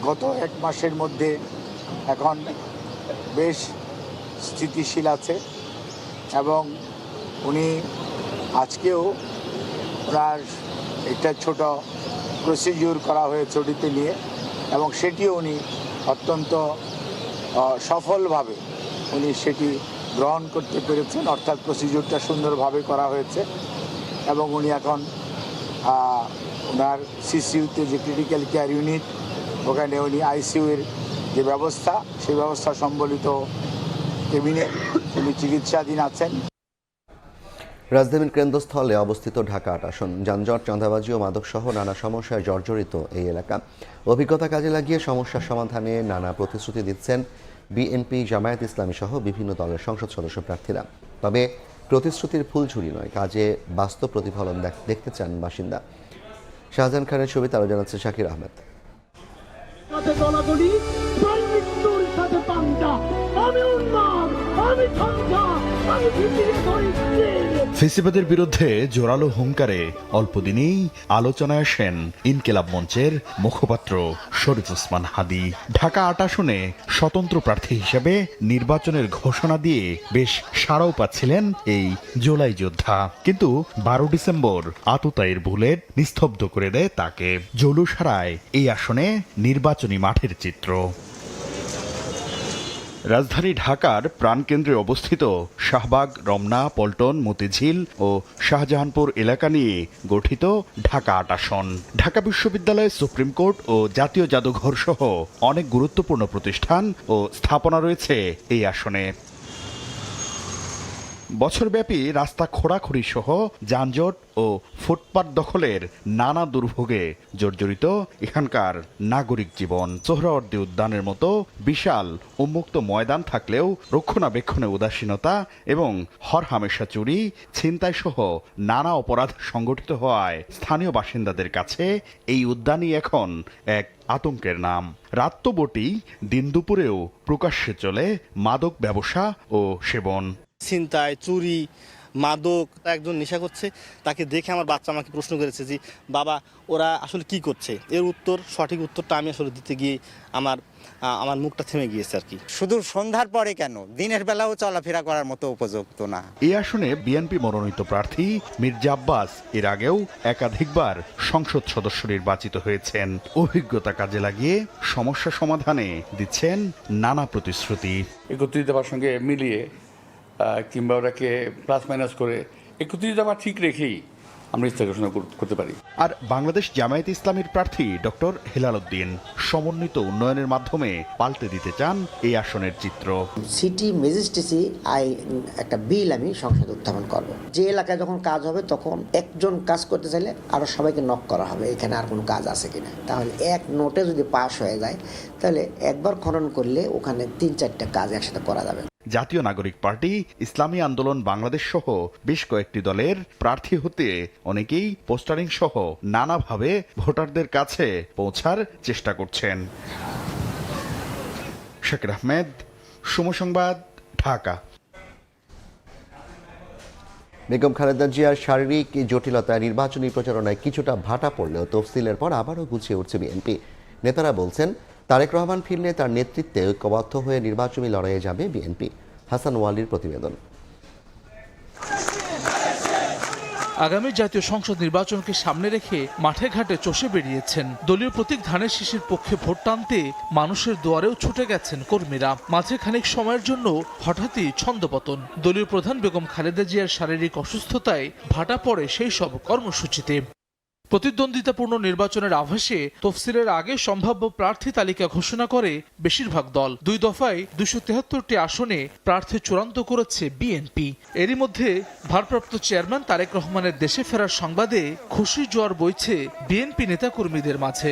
গত 1 মাসের মধ্যে এখন বেশ স্থিতিশীল আছে এবং উনি আজকেও ওনার একটা ছোট প্রসিডিউর করা হয়েছে ওটিতে নিয়ে এবং সেটিও উনি অত্যন্ত সফলভাবে উনি সেটি গ্রহণ করতে পেরেছেন, অর্থাৎ প্রসিডিউরটা সুন্দরভাবে করা হয়েছে এবং উনি এখন ওনার সিসিইউতে যে ক্রিটিক্যাল কেয়ার ইউনিট ওখানে উনি আইসিইউর যে ব্যবস্থা সেই ব্যবস্থা সম্বলিত কেবিনে উনি চিকিৎসাধীন আছেন। রাজধানীর কেন্দ্রস্থলে অবস্থিত ঢাকা 8 আসন যানজট, চাঁদাবাজি ও মাদকসহ নানা সমস্যায় জর্জরিত এই এলাকা। অভিজ্ঞতা কাজে লাগিয়ে সমস্যার সমাধানে নানা প্রতিশ্রুতি দিচ্ছেন বিএনপি, জামায়াত ইসলামী সহ বিভিন্ন দলের সংসদ সদস্য প্রার্থীরা। তবে প্রতিশ্রুতির ফুলঝুরি নয়, কাজে বাস্তব প্রতিফলন দেখতে চান বাসিন্দা। শাহজাহান খানের ছবিতে আরো জানাচ্ছে শাকির আহমেদ। আমি উন্মাদ, আমি ফেসিবাদের বিরুদ্ধে জোরালো হুঙ্কারে অল্পদিনেই আলোচনায় আসেন ইনকিলাব মঞ্চের মুখপাত্র শরীফ ওসমান হাদী। ঢাকা ৮ আসনে স্বতন্ত্র প্রার্থী হিসেবে নির্বাচনের ঘোষণা দিয়ে বেশ সাড়াও পাচ্ছিলেন এই জুলাই যোদ্ধা, কিন্তু ১২ ডিসেম্বর আততায়ীর বুলেট নিস্তব্ধ করে দেয় তাকে। জৌলুসারায় এই আসনে নির্বাচনী মাঠের চিত্র। রাজধানী ঢাকার প্রাণকেন্দ্রে অবস্থিত শাহবাগ, রমনা, পল্টন, মতিঝিল ও শাহজাহানপুর এলাকা নিয়ে গঠিত ঢাকা ৮ আসন। ঢাকা বিশ্ববিদ্যালয়, সুপ্রিম কোর্ট ও জাতীয় জাদুঘর সহ অনেক গুরুত্বপূর্ণ প্রতিষ্ঠান ও স্থাপনা রয়েছে এই আসনে। বছরব্যাপী রাস্তা খোঁড়াখুড়ি সহ যানজট ও ফুটপাত দখলের নানা দুর্ভোগে জর্জরিত এখানকার নাগরিক জীবন। সোহরাওয়ার্দী উদ্যানের মতো বিশাল উন্মুক্ত ময়দান থাকলেও রক্ষণাবেক্ষণে উদাসীনতা এবং হরহামেশা চুরি, ছিনতাই সহ নানা অপরাধ সংগঠিত হওয়ায় স্থানীয় বাসিন্দাদের কাছে এই উদ্যানই এখন এক আতঙ্কের নাম। রাত তো বটেই, দিন দুপুরেও প্রকাশ্যে চলে মাদক ব্যবসা ও সেবন। ছিনতাই, চুরি, মাদক। একজন নেশা করছে, তাকে দেখে আমার বাচ্চা আমাকে প্রশ্ন করেছে যে বাবা ওরা আসলে কি করছে। এর সঠিক উত্তরটা আমি আসলে দিতে গিয়ে আমার মুখটা থেমে গিয়েছে আর কি। শুধু সন্ধ্যার পরে কেন, দিনের বেলাও চলাফেরা করার মতো উপযুক্ত না। এই আসনে বিএনপি মনোনীত প্রার্থী মির্জা আব্বাস এর আগেও একাধিকবার সংসদ সদস্য নির্বাচিত হয়েছেন। অভিজ্ঞতা কাজে লাগিয়ে সমস্যা সমাধানে দিচ্ছেন নানা প্রতিশ্রুতি। একত্রিত দফার সঙ্গে মিলিয়ে কিংবা ওটাকে প্লাস মাইনাস করে একত্রিত দফা ঠিক রেখেই আমরা ইস্তেহার ঘোষণা করতে পারি। আর বাংলাদেশ জামায়াতে ইসলামীর প্রার্থী ডক্টর হেলাল উদ্দিন সমন্বিত উন্নয়নের মাধ্যমে পাল্টে দিতে চান এই আসনের চিত্র। সিটি ম্যাজিস্ট্রেসি একটা বিল আমি সংসদে উত্থাপন করব। যে এলাকায় যখন কাজ হবে তখন একজন কাজ করতে চাইলে আরো সবাইকে নক করা হবে, এখানে আর কোনো কাজ আছে কিনা। তাহলে এক নোটে যদি পাস হয়ে যায় তাহলে একবার খনন করলে ওখানে ৩-৪টা কাজ একসাথে করা যাবে। জাতীয় নাগরিক পার্টি, ইসলামী আন্দোলন বাংলাদেশ সহ বেশ কয়েকটি দলের প্রার্থী হতে অনেকেই পোস্টারিং সহ নানাভাবে ভোটারদের কাছে পৌঁছার চেষ্টা করছেন। শাকির আহমেদ, সময় সংবাদ, ঢাকা। বেগম খালেদা জিয়ার শারীরিক জটিলতায় নির্বাচনী প্রচারণায় কিছুটা ভাটা পড়লেও তফসিলের পর আবারও গুছিয়ে উঠছে বিএনপি। নেতারা বলছেন তারেক রহমান ফিরলে তার নেতৃত্বে ঐক্যবদ্ধ হয়ে নির্বাচনী লড়াইয়ে যাবে বিএনপি। হাসান ওয়ালির প্রতিবেদন। আগামী জাতীয় সংসদ নির্বাচনকে সামনে রেখে মাঠে ঘাটে চষে বেরিয়েছেন। দলীয় প্রতীক ধানের শীষের পক্ষে ভোট টানতে মানুষের দুয়ারেও ছুটে গেছেন কর্মীরা। মাঝে খানিক সময়ের জন্য হঠাৎই ছন্দপতন। দলীয় প্রধান বেগম খালেদা জিয়ার শারীরিক অসুস্থতায় ভাটা পড়ে সেই সব কর্মসূচিতে। প্রতিদ্বন্দ্বিতাপূর্ণ নির্বাচনের আভাসে তফসিলের আগে সম্ভাব্য প্রার্থী তালিকা ঘোষণা করে বেশিরভাগ দল। 2 দফায় 273টি আসনে প্রার্থী চূড়ান্ত করেছে বিএনপি। এরই মধ্যে ভারপ্রাপ্ত চেয়ারম্যান তারেক রহমানের দেশে ফেরার সংবাদে খুশি জোয়ার বইছে বিএনপি নেতাকর্মীদের মাঝে।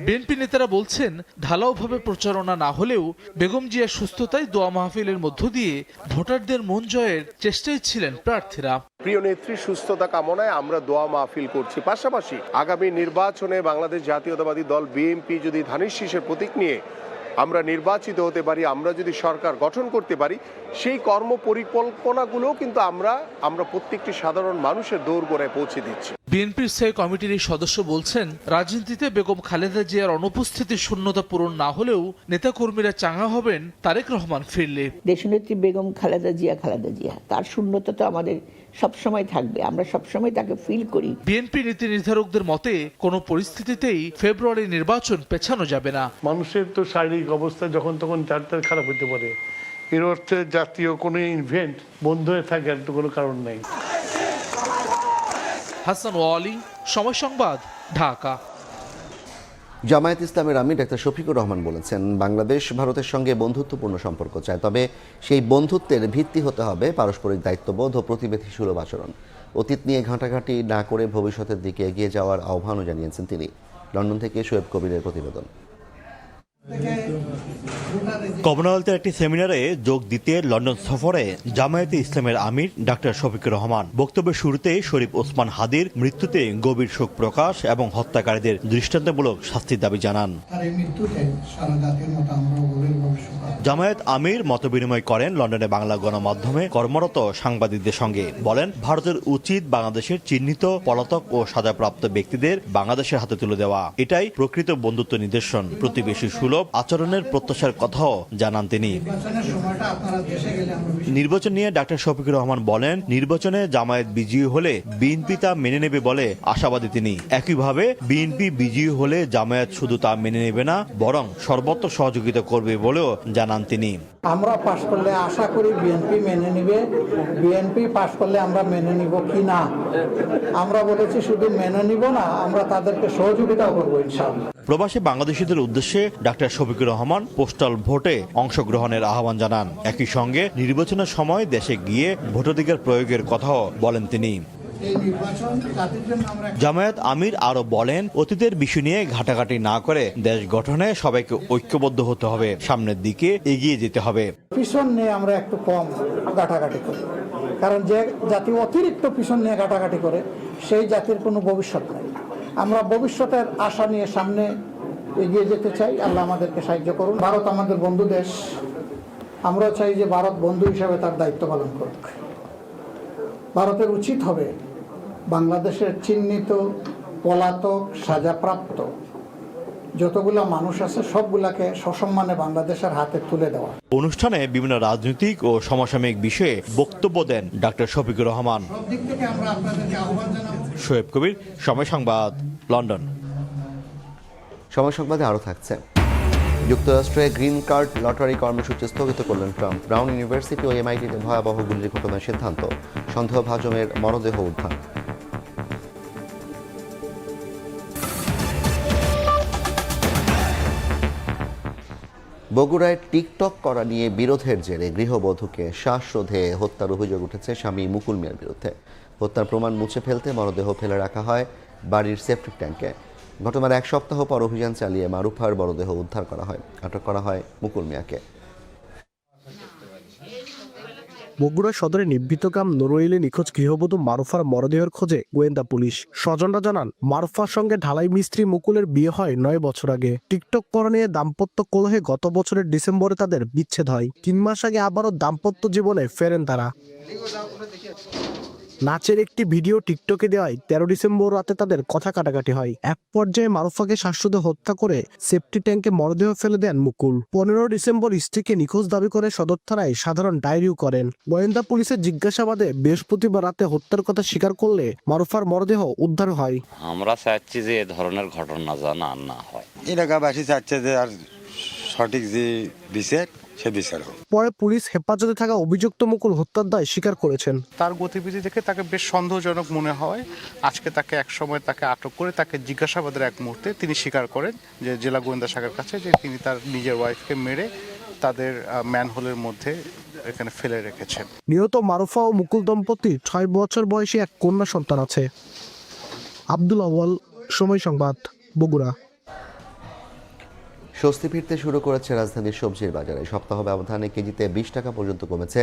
বিএনপি নেতারা বলছেন ঢালাওভাবে প্রচারণা না হলেও বেগম জিয়ার সুস্থতায় দোয়া মাহফিলের মধ্য দিয়ে ভোটারদের মন জয়ের চেষ্টায় ছিলেন প্রার্থীরা। প্রিয় নেত্রীর সুস্থতা কামনায় আমরা দোয়া মাহফিল করছি। পাশাপাশি আগামী নির্বাচনে বাংলাদেশ জাতীয়তাবাদী দল বিএনপি যদি ধানের শীষের প্রতীক নিয়ে আমরা নির্বাচিত হতে পারি, আমরা যদি সরকার গঠন করতে পারি, সেই কর্ম পরিকল্পনাগুলো কিন্তু আমরা প্রত্যেকটি সাধারণ মানুষের দোরগোড়ায় পৌঁছে দিচ্ছি। বিএনপির স্থায়ী কমিটির এই সদস্য বলছেন রাজনীতিতে বেগম খালেদা জিয়ার অনুপস্থিতির শূন্যতা পূরণ না হলেও নেতাকর্মীরা চাঙ্গা হবেন তারেক রহমান ফিরলে। দেশনেত্রী বেগম খালেদা জিয়া তার শূন্যতা তো আমাদের সবসময় থাকবে, আমরা সবসময় তাকে ফিল করি। বিএনপি নীতি নির্ধারকদের মতে কোনো পরিস্থিতিতেই ফেব্রুয়ারি নির্বাচন পেছানো যাবে না। মানুষের তো শারীরিক অবস্থা যখন তখন তার খারাপ হতে পারে, এর অর্থে জাতীয় কোনো ইভেন্ট বন্ধ হয়ে থাকে আর তো কোনো কারণ নেই। হাসান ওয়ালি, সময় সংবাদ, ঢাকা। জামায়াত ইসলামের আমির ডাক্তার শফিকুর রহমান বলেছেন বাংলাদেশ ভারতের সঙ্গে বন্ধুত্বপূর্ণ সম্পর্ক চায়, তবে সেই বন্ধুত্বের ভিত্তি হতে হবে পারস্পরিক দায়িত্ববোধ ও প্রতিবেশী সুলভ আচরণ। অতীত নিয়ে ঘাঁটাঘাঁটি না করে ভবিষ্যতের দিকে এগিয়ে যাওয়ার আহ্বানও জানিয়েছেন তিনি। লন্ডন থেকে শোয়েব কবিরের প্রতিবেদন। কমনওয়েলথের একটি সেমিনারে যোগ দিতে লন্ডন সফরে জামায়াতে ইসলামের আমির ডাক্তার শফিকুর রহমান। বক্তব্যের শুরুতে শরীফ ওসমান হাদির মৃত্যুতে গভীর শোক প্রকাশ এবং হত্যাকারীদের দৃষ্টান্তমূলক শাস্তির দাবি জানান। জামায়াত আমির মতবিনিময় করেন লন্ডনে বাংলা গণমাধ্যমে কর্মরত সাংবাদিকদের সঙ্গে। বলেন, ভারতের উচিত বাংলাদেশের চিহ্নিত পলাতক ও সাজাপ্রাপ্ত ব্যক্তিদের বাংলাদেশের হাতে তুলে দেওয়া। এটাই প্রকৃত বন্ধুত্ব নিদর্শন। প্রতিবেশী সুলভ আচরণের প্রত্যাশার কথাও জানান তিনি। নির্বাচন নিয়ে ডাক্তার শফিকুর রহমান বলেন, নির্বাচনে জামায়াত বিজয়ী হলে বিএনপি তা মেনে নেবে বলে আশাবাদী তিনি। একইভাবে বিএনপি বিজয়ী হলে জামায়াত শুধু তা মেনে নেবে না, বরং সর্বত্র সহযোগিতা করবে বলেও জানান তিনি। আমরা পাশ করলে আশা করি বিএনপি মেনে নিবে, বিএনপি পাশ করলে আমরা মেনে নিব কি না। আমরা বলেছি শুধু মেনে নিব না, আমরা তাদেরকে সহযোগিতাও করবো ইনশাআল্লাহ। প্রবাসী বাংলাদেশিদের উদ্দেশ্যে ডাক্তার শফিকুর রহমান পোস্টাল ভোটে অংশগ্রহণের আহ্বান জানান। একই সঙ্গে নির্বাচনের সময় দেশে গিয়ে ভোটাধিকার প্রয়োগের কথাও বলেন তিনি। জামায়াত আমির আরো বলেন, অতীতের বিষয় নিয়ে ঘাটাঘাটি না করে দেশ গঠনে সবাইকে ঐক্যবদ্ধ হতে হবে, সামনের দিকে এগিয়ে যেতে হবে। পিছন নিয়ে আমরা একটু কম ঘাটাঘাটি করি, কারণ যে জাতি অতিরিক্ত পিছন নিয়ে ঘাটাঘাটি করে সেই জাতির কোনো ভবিষ্যৎ নেই। আমরা ভবিষ্যতের আশা নিয়ে সামনে এগিয়ে যেতে চাই। আল্লাহ আমাদেরকে সাহায্য করুন। ভারত আমাদের বন্ধু দেশ, আমরা চাই যে ভারত বন্ধু হিসাবে তার দায়িত্ব পালন করুক। ভারতের উচিত হবে বাংলাদেশের চিহ্নিত পলাতক সাজাপ্রাপ্ত যতগুলা মানুষ আছে সবগুলাকে সসম্মানে বাংলাদেশের হাতে তুলে দেওয়া। অনুষ্ঠানে বিভিন্ন রাজনৈতিক ও সমসাময়িক বিষয়ে বক্তব্য দেন ডাক্তার শফিকুর রহমান। শোয়েব কবির, সময় সংবাদ, লন্ডন। সময় সংবাদে আরও থাকছে। যুক্তরাষ্ট্রে গ্রিন কার্ড লটারি কর্মসূচি স্থগিত করলেন ট্রাম্প। ব্রাউন ইউনিভার্সিটি ও এমআইটিতে ভয়াবহ গুলির ঘটনার সিদ্ধান্ত। সন্দেহভাজনের মরদেহ উদ্ধার। বগুড়ায় টিকটক করা নিয়ে বিরোধের জেরে গৃহবধূকে শ্বাসরোধে হত্যার অভিযোগ উঠেছে স্বামী মুকুল মিয়ার বিরুদ্ধে। হত্যার প্রমাণ মুছে ফেলতে মরদেহ ফেলে রাখা হয় বাড়ির সেপ্টিক ট্যাঙ্কে। ঘটনার এক সপ্তাহ পর অভিযান চালিয়ে মারুফার মরদেহ উদ্ধার করা হয়। আটক করা হয় মুকুল মিয়াকে। বগুড়া সদরে নিভৃতগ্রাম নরইলে নিখোঁজ গৃহবধূ মারুফার মরদেহের খোঁজে গোয়েন্দা পুলিশ। স্বজনরা জানান, মারুফার সঙ্গে ঢালাই মিস্ত্রি মুকুলের বিয়ে হয় 9 বছর আগে। টিকটক করা নিয়ে দাম্পত্য কলহে গত বছরের ডিসেম্বরে তাদের বিচ্ছেদ হয়। 3 মাস আগে আবারও দাম্পত্য জীবনে ফেরেন তারা। নাচের একটি ভিডিও টিকটকে দেওয়ায় 13 ডিসেম্বর রাতে তাদের কথা কাটাকাটি হয়। এক পর্যায়ে মারুফাকে শ্বাসরোধে হত্যা করে সেফটি ট্যাঙ্কে মরদেহ ফেলে দেন মুকুল। 15 ডিসেম্বর স্ত্রীকে নিখোঁজ দাবি করে সদর থানায় সাধারণ ডায়েরিও করেন। গোয়েন্দা পুলিশের জিজ্ঞাসাবাদে বৃহস্পতিবার রাতে হত্যার কথা স্বীকার করলে মারুফার মরদেহ উদ্ধার হয়। আমরা চাচ্ছি যে এ ধরনের ঘটনা যেন আর না হয়। এলাকাবাসী চাচ্ছে যে আর সঠিক যে বিচার সে বিচার হোক। পরে পুলিশ হেফাজতে থাকা অভিযুক্ত মুকুল হত্যার দায় স্বীকার করেছেন। তার গতিবিধি দেখে তাকে বেশ সন্দেহজনক মনে হয়। আজকে তাকে একসময় তাকে আটক করে তাকে জিজ্ঞাসাবাদের এক মুহূর্তে তিনি স্বীকার করেন যে জেলা গোয়েন্দা শাখার কাছে যে তিনি তার নিজের ওয়াইফকে মেরে তাদের ম্যানহোলের মধ্যে এখানে ফেলে রেখেছেন। নিহত মারুফা ও মুকুল দম্পতির 6 বছর বয়সী এক কন্যা সন্তান আছে। আব্দুল আওয়াল, সময় সংবাদ, বগুড়া। স্বস্তি ফিরতে শুরু করেছে রাজধানীর সবজির বাজারে। সপ্তাহ ব্যবধানে কেজিতে 20 টাকা পর্যন্ত কমেছে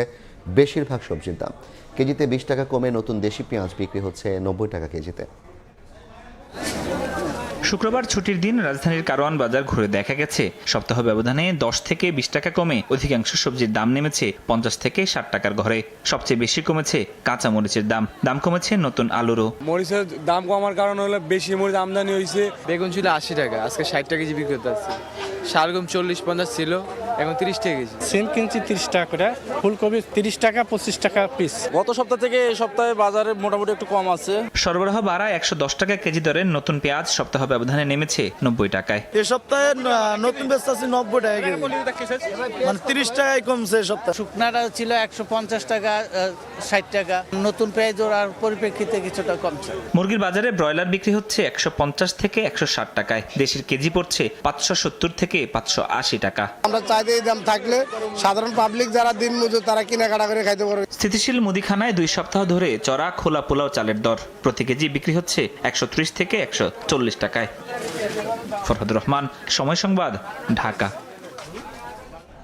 বেশিরভাগ সবজির দাম। কেজিতে 20 টাকা কমে নতুন দেশি পেঁয়াজ বিক্রি হচ্ছে 90 টাকা কেজিতে। শুক্রবার ছুটির দিন রাজধানীর কারওয়ান বাজার ঘুরে দেখা গেছে সপ্তাহ ব্যবধানে 10 থেকে 20 টাকা কমে অধিকাংশ সবজির দাম নেমেছে 50 থেকে 60 টাকার ঘরে। সবচেয়ে বেশি কমেছে কাঁচা মরিচের দাম কমেছে নতুন আলুরও। মরিচের দাম কমার কারণ হলো বেশি মরিচ আমদানি হয়েছে। বেগুন ছিল 80 টাকা, আজকে 60 টাকা কেজি বিক্রি করতে আসছে। শালগম 40-50 ছিল, এখন 30 টাকা কেজি। সিম কিনছি 30 টাকা করে, ফুলকপি 30 টাকা 25 টাকা পিস। গত সপ্তাহ থেকে এই সপ্তাহে বাজারে মোটামুটি একটু কম আছে। সরবরাহ বাড়ায় 110 টাকা কেজি দরে নতুন পেঁয়াজ সপ্তাহ ব্যবধানে নেমেছে 90 টাকায়। এই সপ্তাহে নতুন বেচতে আছে 90 টাকা কেজি, মানে 30 টাকায় কমছে সপ্তাহ। শুকনাটা ছিল 150 টাকা 60 টাকা, নতুন পেঁয়াজ ওর পরিপ্রেক্ষিতে কিছুটা কমছে। মুরগির বাজারে ব্রয়লার বিক্রি হচ্ছে 150 থেকে 160 টাকায়। দেশের কেজি পড়ছে 570 থেকে 580 টাকা। আমরা চাই এই দাম থাকলে সাধারণ পাবলিক যারা দিন মজুর তারা কেনাকাটা করে খাইতে পারবে। স্থিতিশীল মুদিখানায় 2 সপ্তাহ ধরে চড়া খোলা পোলাও চালের দর প্রতি কেজি বিক্রি হচ্ছে 130 থেকে 140 টাকায়। ফরহাদুর রহমান, সময় সংবাদ, ঢাকা।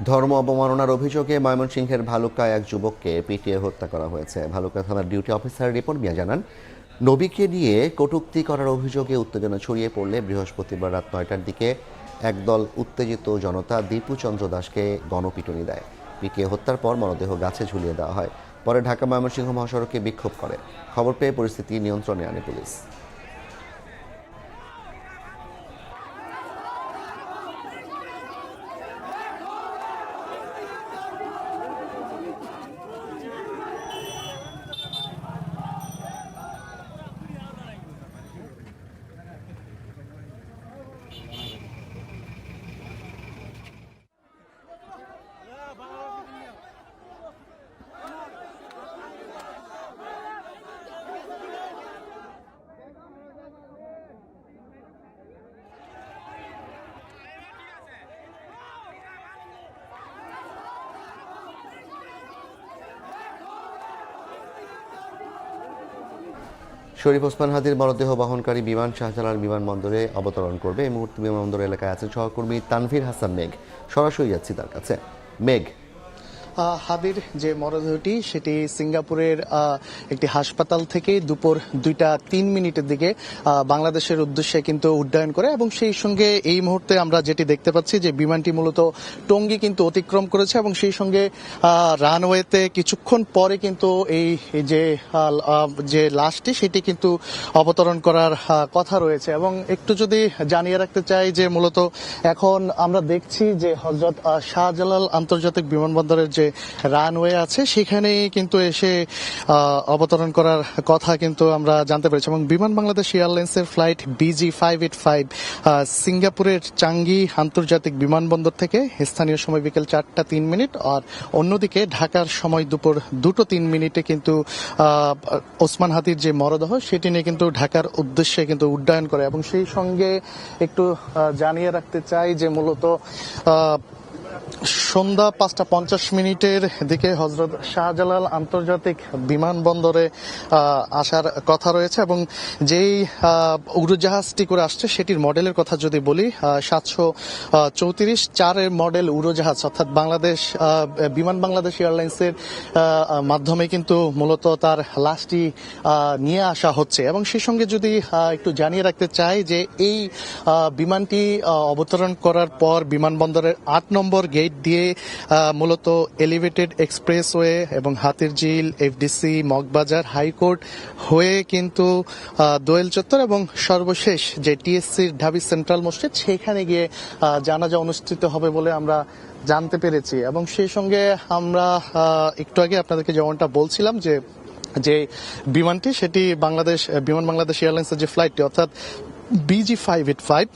ধর্ম অবমাননার অভিযোগে ময়মনসিংহের ভালুকায় এক যুবককে পিটিয়ে হত্যা করা হয়েছে। ভালুকা থানার ডিউটি অফিসার রিপন মিয়া জানান, নবীকে নিয়ে কটূক্তি করার অভিযোগে উত্তেজনা ছড়িয়ে পড়লে বৃহস্পতিবার রাত 9টার দিকে একদল উত্তেজিত জনতা দীপু চন্দ্র দাসকে গণপিটুনি দেয়। পিটিয়ে হত্যার পর মরদেহ গাছে ঝুলিয়ে দেওয়া হয়। পরে ঢাকা ময়মনসিংহ মহাসড়কে বিক্ষোভ করে। খবর পেয়ে পরিস্থিতি নিয়ন্ত্রণে আনে পুলিশ। শরীফ ওসমান হাদির মরদেহ বহনকারী বিমান শাহজালাল বিমানবন্দরে অবতরণ করবে। এই মুহূর্তে বিমানবন্দর এলাকায় আছেন সহকর্মী তানভীর হাসান মেঘ। সরাসরি যাচ্ছি তার কাছে। মেঘ, হাদির যে মরদেহটি সেটি সিঙ্গাপুরের একটি হাসপাতাল থেকে দুপুর 2:03 দিকে বাংলাদেশের উদ্দেশ্যে কিন্তু উড্ডয়ন করে এবং সেই সঙ্গে এই মুহূর্তে আমরা যেটি দেখতে পাচ্ছি যে বিমানটি মূলত টঙ্গী কিন্তু অতিক্রম করেছে এবং সেই সঙ্গে রানওয়েতে কিছুক্ষণ পরে কিন্তু এই যে লাশটি সেটি কিন্তু অবতরণ করার কথা রয়েছে। এবং একটু যদি জানিয়ে রাখতে চাই যে মূলত এখন আমরা দেখছি যে হযরত শাহজালাল আন্তর্জাতিক বিমানবন্দরের যে রানওয়ে আছে সেখানে কিন্তু এসে অবতরণ করার কথা কিন্তু আমরা জানতে পেরেছি। এবং বিমান বাংলাদেশ এয়ারলাইন্সের ফ্লাইট BG585 সিঙ্গাপুরের চাঙ্গি আন্তর্জাতিক বিমানবন্দর থেকে স্থানীয় সময় বিকেল 4:03 আর অন্যদিকে ঢাকার সময় দুপুর 2:03 কিন্তু ওসমান হাদির যে মরদেহ সেটি নিয়ে কিন্তু ঢাকার উদ্দেশ্যে কিন্তু উড্ডয়ন করে। এবং সেই সঙ্গে একটু জানিয়ে রাখতে চাই যে মূলত সন্ধ্যা 5:50 দিকে হযরত শাহজালাল আন্তর্জাতিক বিমানবন্দরে আসার কথা রয়েছে এবং যেই উড়োজাহাজটি করে আসছে সেটির মডেলের কথা যদি বলি 734-4 মডেল উড়োজাহাজ, অর্থাৎ বিমান বাংলাদেশ এয়ারলাইন্সের মাধ্যমে কিন্তু মূলত তার লাশটি নিয়ে আসা হচ্ছে। এবং সেই সঙ্গে যদি একটু জানিয়ে রাখতে চাই যে এই বিমানটি অবতরণ করার পর বিমানবন্দরের 8 নম্বর গেট দিয়ে মূলত এলিভেটেড এক্সপ্রেসওয়ে এবং হাতিরঝিল, FDC, মগবাজার, হাইকোর্ট হয়ে কিন্তু দোয়েল চত্বর এবং সর্বশেষ যে TSCর ঢাবি সেন্ট্রাল মসজিদ সেখানে গিয়ে জানাজা অনুষ্ঠিত হবে বলে আমরা জানতে পেরেছি। এবং সেই সঙ্গে আমরা একটু আগে আপনাদেরকে যেমনটা বলছিলাম যে বিমানটি সেটি বিমান বাংলাদেশ এয়ারলাইন্সের যে ফ্লাইটটি অর্থাৎ BG585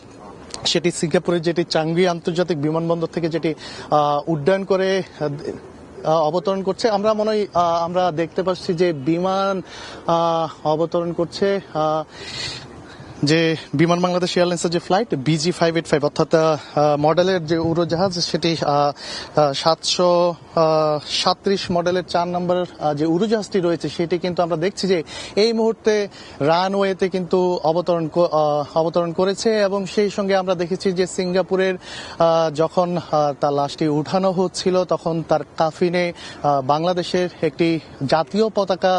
সেটি সিঙ্গাপুরের যেটি চাঙ্গি আন্তর্জাতিক বিমানবন্দর থেকে যেটি উড্ডয়ন করে অবতরণ করছে। আমরা দেখতে পাচ্ছি যে বিমান অবতরণ করছে যে বিমান বাংলাদেশ এয়ারলাইন্সের যে ফ্লাইট BG585 অর্থাৎ মডেলের যে উড়োজাহাজ সেটি 737 মডেলের 4 নম্বর যে উড়োজাহাজটি রয়েছে সেটি কিন্তু আমরা দেখছি যে এই মুহূর্তে রানওয়েতে কিন্তু অবতরণ করেছে। এবং সেই সঙ্গে আমরা দেখেছি যে সিঙ্গাপুরের যখন তার লাশটি উঠানো হচ্ছিল তখন তার কাফিনে বাংলাদেশের একটি জাতীয় পতাকা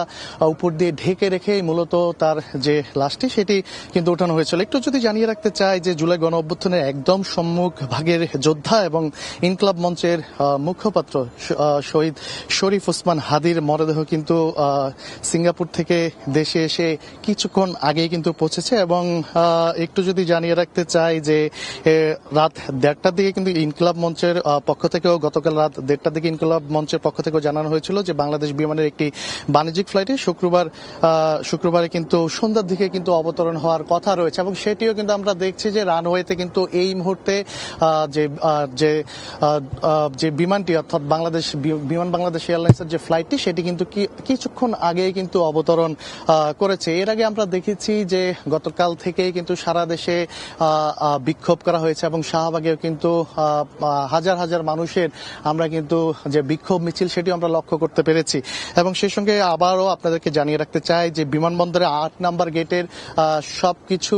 উপর দিয়ে ঢেকে রেখে মূলত তার যে লাশটি সেটি কিন্তু উঠানো হয়েছিল। একটু যদি জানিয়ে রাখতে চাই যে জুলাই গণ অভ্যুত্থানের একদম সম্মুখ ভাগের যোদ্ধা এবং ইনকলাব মঞ্চের মুখপাত্র শহীদ শরীফ ওসমান হাদির মরদেহ কিন্তু সিঙ্গাপুর থেকে দেশে এসে কিছুক্ষণ আগেই কিন্তু পৌঁছেছে। এবং একটু যদি জানিয়ে রাখতে চাই যে রাত 1:30 দিকে কিন্তু ইনকলাব মঞ্চের পক্ষ থেকেও গতকাল রাত 1:30 দিকে ইনকলাব মঞ্চের পক্ষ থেকেও জানানো হয়েছিল যে বাংলাদেশ বিমানের একটি বাণিজ্যিক ফ্লাইটে শুক্রবারে কিন্তু সন্ধ্যার দিকে কিন্তু অবতরণ হওয়ার কথা রয়েছে। এবং সেটিও কিন্তু আমরা দেখছি যে রানওয়েতে কিন্তু এই মুহূর্তে যে বিমানটি অর্থাৎ বিমান বাংলাদেশ এয়ারলাইন্সের যে ফ্লাইটটি সেটি কিন্তু কিছুক্ষণ আগেই কিন্তু অবতরণ করেছে। এর আগে আমরা দেখেছি যে গতকাল থেকেই কিন্তু সারা দেশে বিক্ষোভ করা হয়েছে এবং শাহবাগেও কিন্তু হাজার হাজার মানুষের আমরা কিন্তু যে বিক্ষোভ মিছিল সেটি আমরা লক্ষ্য করতে পেরেছি। এবং সেই সঙ্গে আবারও আপনাদেরকে জানিয়ে রাখতে চাই যে বিমানবন্দরে 8 নম্বর গেটের সব সবকিছু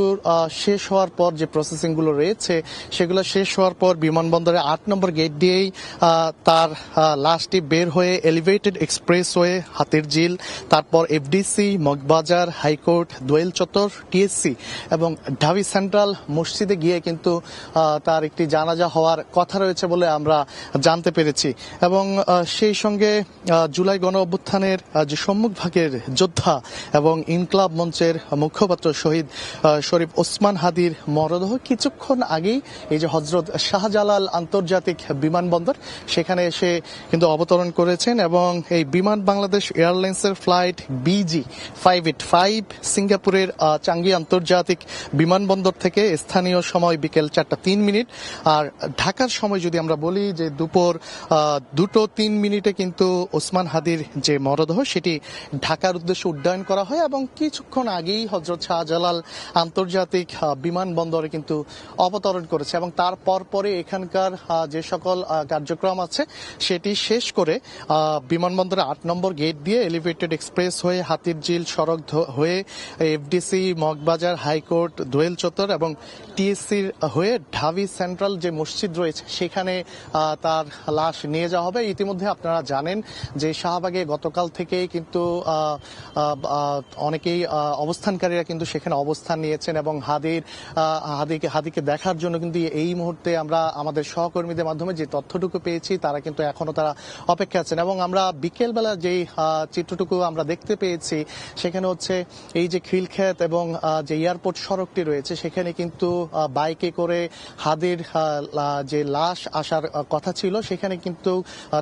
শেষ হওয়ার পর যে প্রসেসিংগুলো রয়েছে সেগুলো শেষ হওয়ার পর বিমানবন্দরে 8 নম্বর গেট দিয়েই তার লাশটি বের হয়ে এলিভেটেড এক্সপ্রেসওয়ে, হাতিরঝিল, তারপর FDC, Moghbazar, high court, Doel Chattar, TSC এবং ঢাবি সেন্ট্রাল মসজিদে গিয়ে কিন্তু তার একটি জানাজা হওয়ার কথা রয়েছে বলে আমরা জানতে পেরেছি। এবং সেই সঙ্গে জুলাই গণ অভ্যুত্থানের যে সম্মুখভাগের যোদ্ধা এবং ইনকলাব মঞ্চের মুখপাত্র শহীদ শরীফ ওসমান হাদির মরদেহ কিছুক্ষণ আগেই এই যে হজরত শাহজালাল আন্তর্জাতিক বিমানবন্দর সেখানে এসে কিন্তু অবতরণ করেছেন। এবং এই বিমান বাংলাদেশ এয়ারলাইন্সের ফ্লাইট BG585 সিঙ্গাপুরের চাঙ্গি আন্তর্জাতিক বিমানবন্দর থেকে স্থানীয় সময় বিকেল 4:03 আর ঢাকার সময় যদি আমরা বলি যে দুপুর 2:03 কিন্তু ওসমান হাদির যে মরদেহ সেটি ঢাকার উদ্দেশ্যে উড্ডয়ন করা হয় এবং কিছুক্ষণ আগেই হযরত শাহজালাল আন্তর্জাতিক বিমানবন্দরে কিন্তু অবতরণ করেছে। এবং তারপর পরে এখানকার যে সকল কার্যক্রম আছে সেটি শেষ করে বিমানবন্দরে 8 নম্বর গেট দিয়ে এলিভেটেড এক্সপ্রেস হয়ে হাতিরঝিল সড়ক হয়ে এফডিসি, মগবাজার, হাইকোর্ট, দোয়েল চত্বর এবং টিএসসির হয়ে ঢাবি সেন্ট্রাল যে মসজিদ রয়েছে সেখানে তার লাশ নিয়ে যাওয়া হবে। ইতিমধ্যে আপনারা জানেন যে শাহবাগে গতকাল থেকেই কিন্তু অনেকেই অবস্থানকারীরা কিন্তু সেখানে অবস্থান নিয়েছেন এবং হাদিকে দেখার জন্য কিন্তু এই মুহূর্তে আমরা আমাদের সহকর্মীদের মাধ্যমে যে তথ্যটুকু পেয়েছি তারা কিন্তু এখনো তারা অপেক্ষা আছেন। এবং আমরা বিকেলবেলা যেই চিত্রটুকু আমরা দেখতে পেয়েছি সেখানে হচ্ছে এই যে খিলক্ষেত এবং যে এয়ারপোর্ট সড়কটি রয়েছে সেখানে কিন্তু বাইকে করে হাদির যে লাশ আসার কথা ছিল সেখানে কিন্তু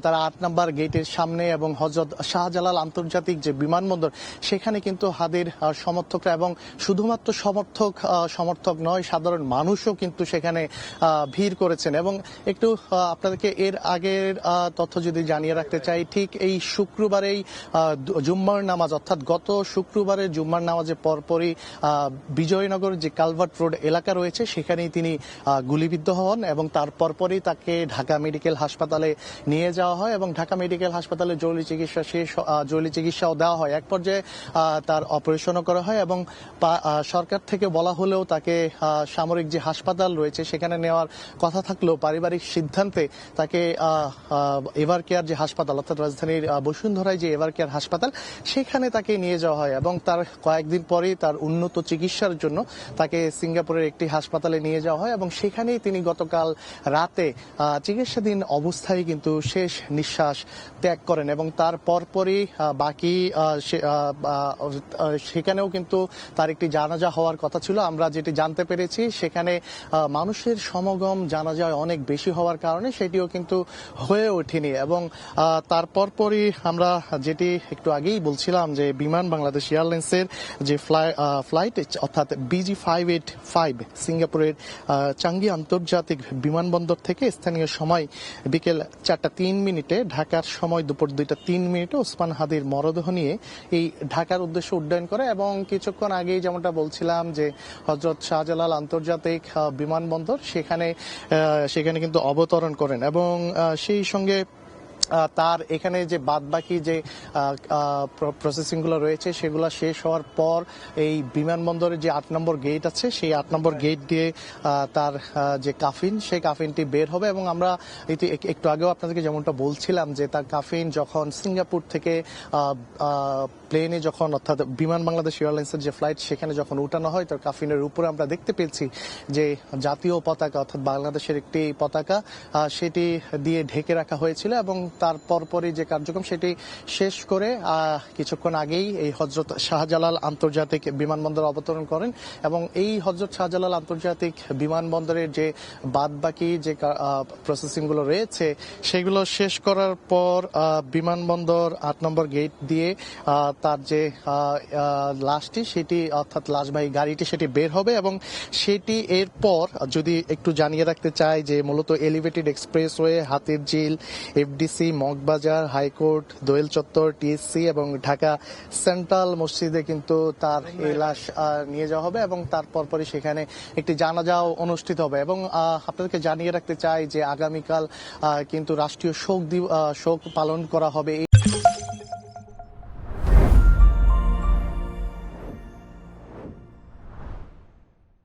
তারা 8 নম্বর গেটের সামনে এবং হযরত শাহজালাল আন্তর্জাতিক যে বিমানবন্দর সেখানে কিন্তু হাদির সমর্থকরা এবং শুধুমাত্র সমর্থক নয় সাধারণ মানুষও কিন্তু সেখানে ভিড় করেছেন। এবং একটু আপনাদেরকে এর আগের তথ্য যদি জানিয়ে রাখতে চাই, ঠিক এই শুক্রবারেই জুম্মার নামাজ অর্থাৎ গত শুক্রবারের জুম্মার নামাজের পরপরই বিজয়নগর যে কালভার্ট রোড এলাকা রয়েছে সেখানেই তিনি গুলিবিদ্ধ হন এবং তার পরপরই তাকে ঢাকা মেডিকেল হাসপাতালে নিয়ে যাওয়া হয় এবং ঢাকা মেডিকেল হাসপাতালে জরুরি চিকিৎসাও দেওয়া হয়। এক পর্যায়ে তার অপারেশনও করা হয় এবং সরকার থেকে বলা হলেও তাকে সামরিক যে হাসপাতাল রয়েছে সেখানে নেওয়ার কথা থাকলেও পারিবারিক সিদ্ধান্তে তাকে এভার কেয়ার যে হাসপাতাল অর্থাৎ রাজধানীর বসুন্ধরায় যে এভার কেয়ার হাসপাতাল সেখানে তাকে নিয়ে যাওয়া হয় এবং তার কয়েকদিন পরেই তার উন্নত চিকিৎসার জন্য তাকে সিঙ্গাপুরের একটি হাসপাতালে নিয়ে যাওয়া হয় এবং সেখানেই তিনি গতকাল রাতে চিকিৎসাধীন অবস্থায় কিন্তু শেষ নিঃশ্বাস ত্যাগ করেন। এবং তার পরপরই বাকি সেখানেও কিন্তু তার একটি জানাজা হওয়ার কথা ছিল। আমরা যেটি জানতে পেরেছি সেখানে মানুষের সমাগম জানাজায় অনেক বেশি হওয়ার কারণে সেটিও কিন্তু হয়ে ওঠেনি। এবং তার পরপরই আমরা যেটি একটু আগেই বলছিলাম যে বিমান বাংলাদেশ এয়ারলাইন্সের যে ফ্লাইট অর্থাৎ BG585 সিঙ্গাপুরের চাঙ্গি আন্তর্জাতিক বিমানবন্দর থেকে স্থানীয় সময় বিকেল 4:03 ঢাকার সময় দুপুর 2:03 ওসমান হাদির মরদেহ নিয়ে এই ঢাকার উদ্দেশ্যে উড্ডয়ন করে এবং কিছুক্ষণ আগেই যেমনটা বলছিলাম যে হযরত শাহজালাল আন্তর্জাতিক বিমানবন্দর সেখানে কিন্তু অবতরণ করেন এবং সেই সঙ্গে তার এখানে যে বাদবাকি যে প্রসেসিংগুলো রয়েছে সেগুলো শেষ হওয়ার পর এই বিমানবন্দরের যে 8 নম্বর গেট আছে সেই 8 নম্বর গেট দিয়ে তার যে কাফিন সেই কাফিনটি বের হবে এবং আমরা একটু আগেও আপনাদেরকে যেমনটা বলছিলাম যে তার কাফিন যখন সিঙ্গাপুর থেকে প্লেনে যখন অর্থাৎ বিমান বাংলাদেশ এয়ারলাইন্সের যে ফ্লাইট সেখানে যখন উঠানো হয় তার কাফিনের উপরে আমরা দেখতে পেয়েছি যে জাতীয় পতাকা অর্থাৎ বাংলাদেশের একটি পতাকা সেটি দিয়ে ঢেকে রাখা হয়েছিল এবং তার পরপরই যে কার্যক্রম সেটি শেষ করে কিছুক্ষণ আগেই এই হযরত শাহজালাল আন্তর্জাতিক বিমানবন্দরে অবতরণ করেন এবং এই হযরত শাহজালাল আন্তর্জাতিক বিমানবন্দরের যে বাদবাকি যে প্রসেসিংগুলো রয়েছে সেগুলো শেষ করার পর বিমানবন্দর 8 নম্বর গেট দিয়ে তার যে লাশটি সেটি অর্থাৎ লাশবাহী গাড়িটি সেটি বের হবে এবং সেটি এরপর যদি একটু জানিয়ে রাখতে চাই যে মূলত elevated expressway, Hatirjheel, FDC, Moghbazar, high court, Doel Chattar, TSC এবং ঢাকা সেন্ট্রাল মসজিদে কিন্তু তার এই লাশ নিয়ে যাওয়া হবে এবং তারপর পরে সেখানে একটি জানাজাও অনুষ্ঠিত হবে। এবং আপনাদেরকে জানিয়ে রাখতে চাই যে আগামীকাল কিন্তু রাষ্ট্রীয় শোক পালন করা হবে।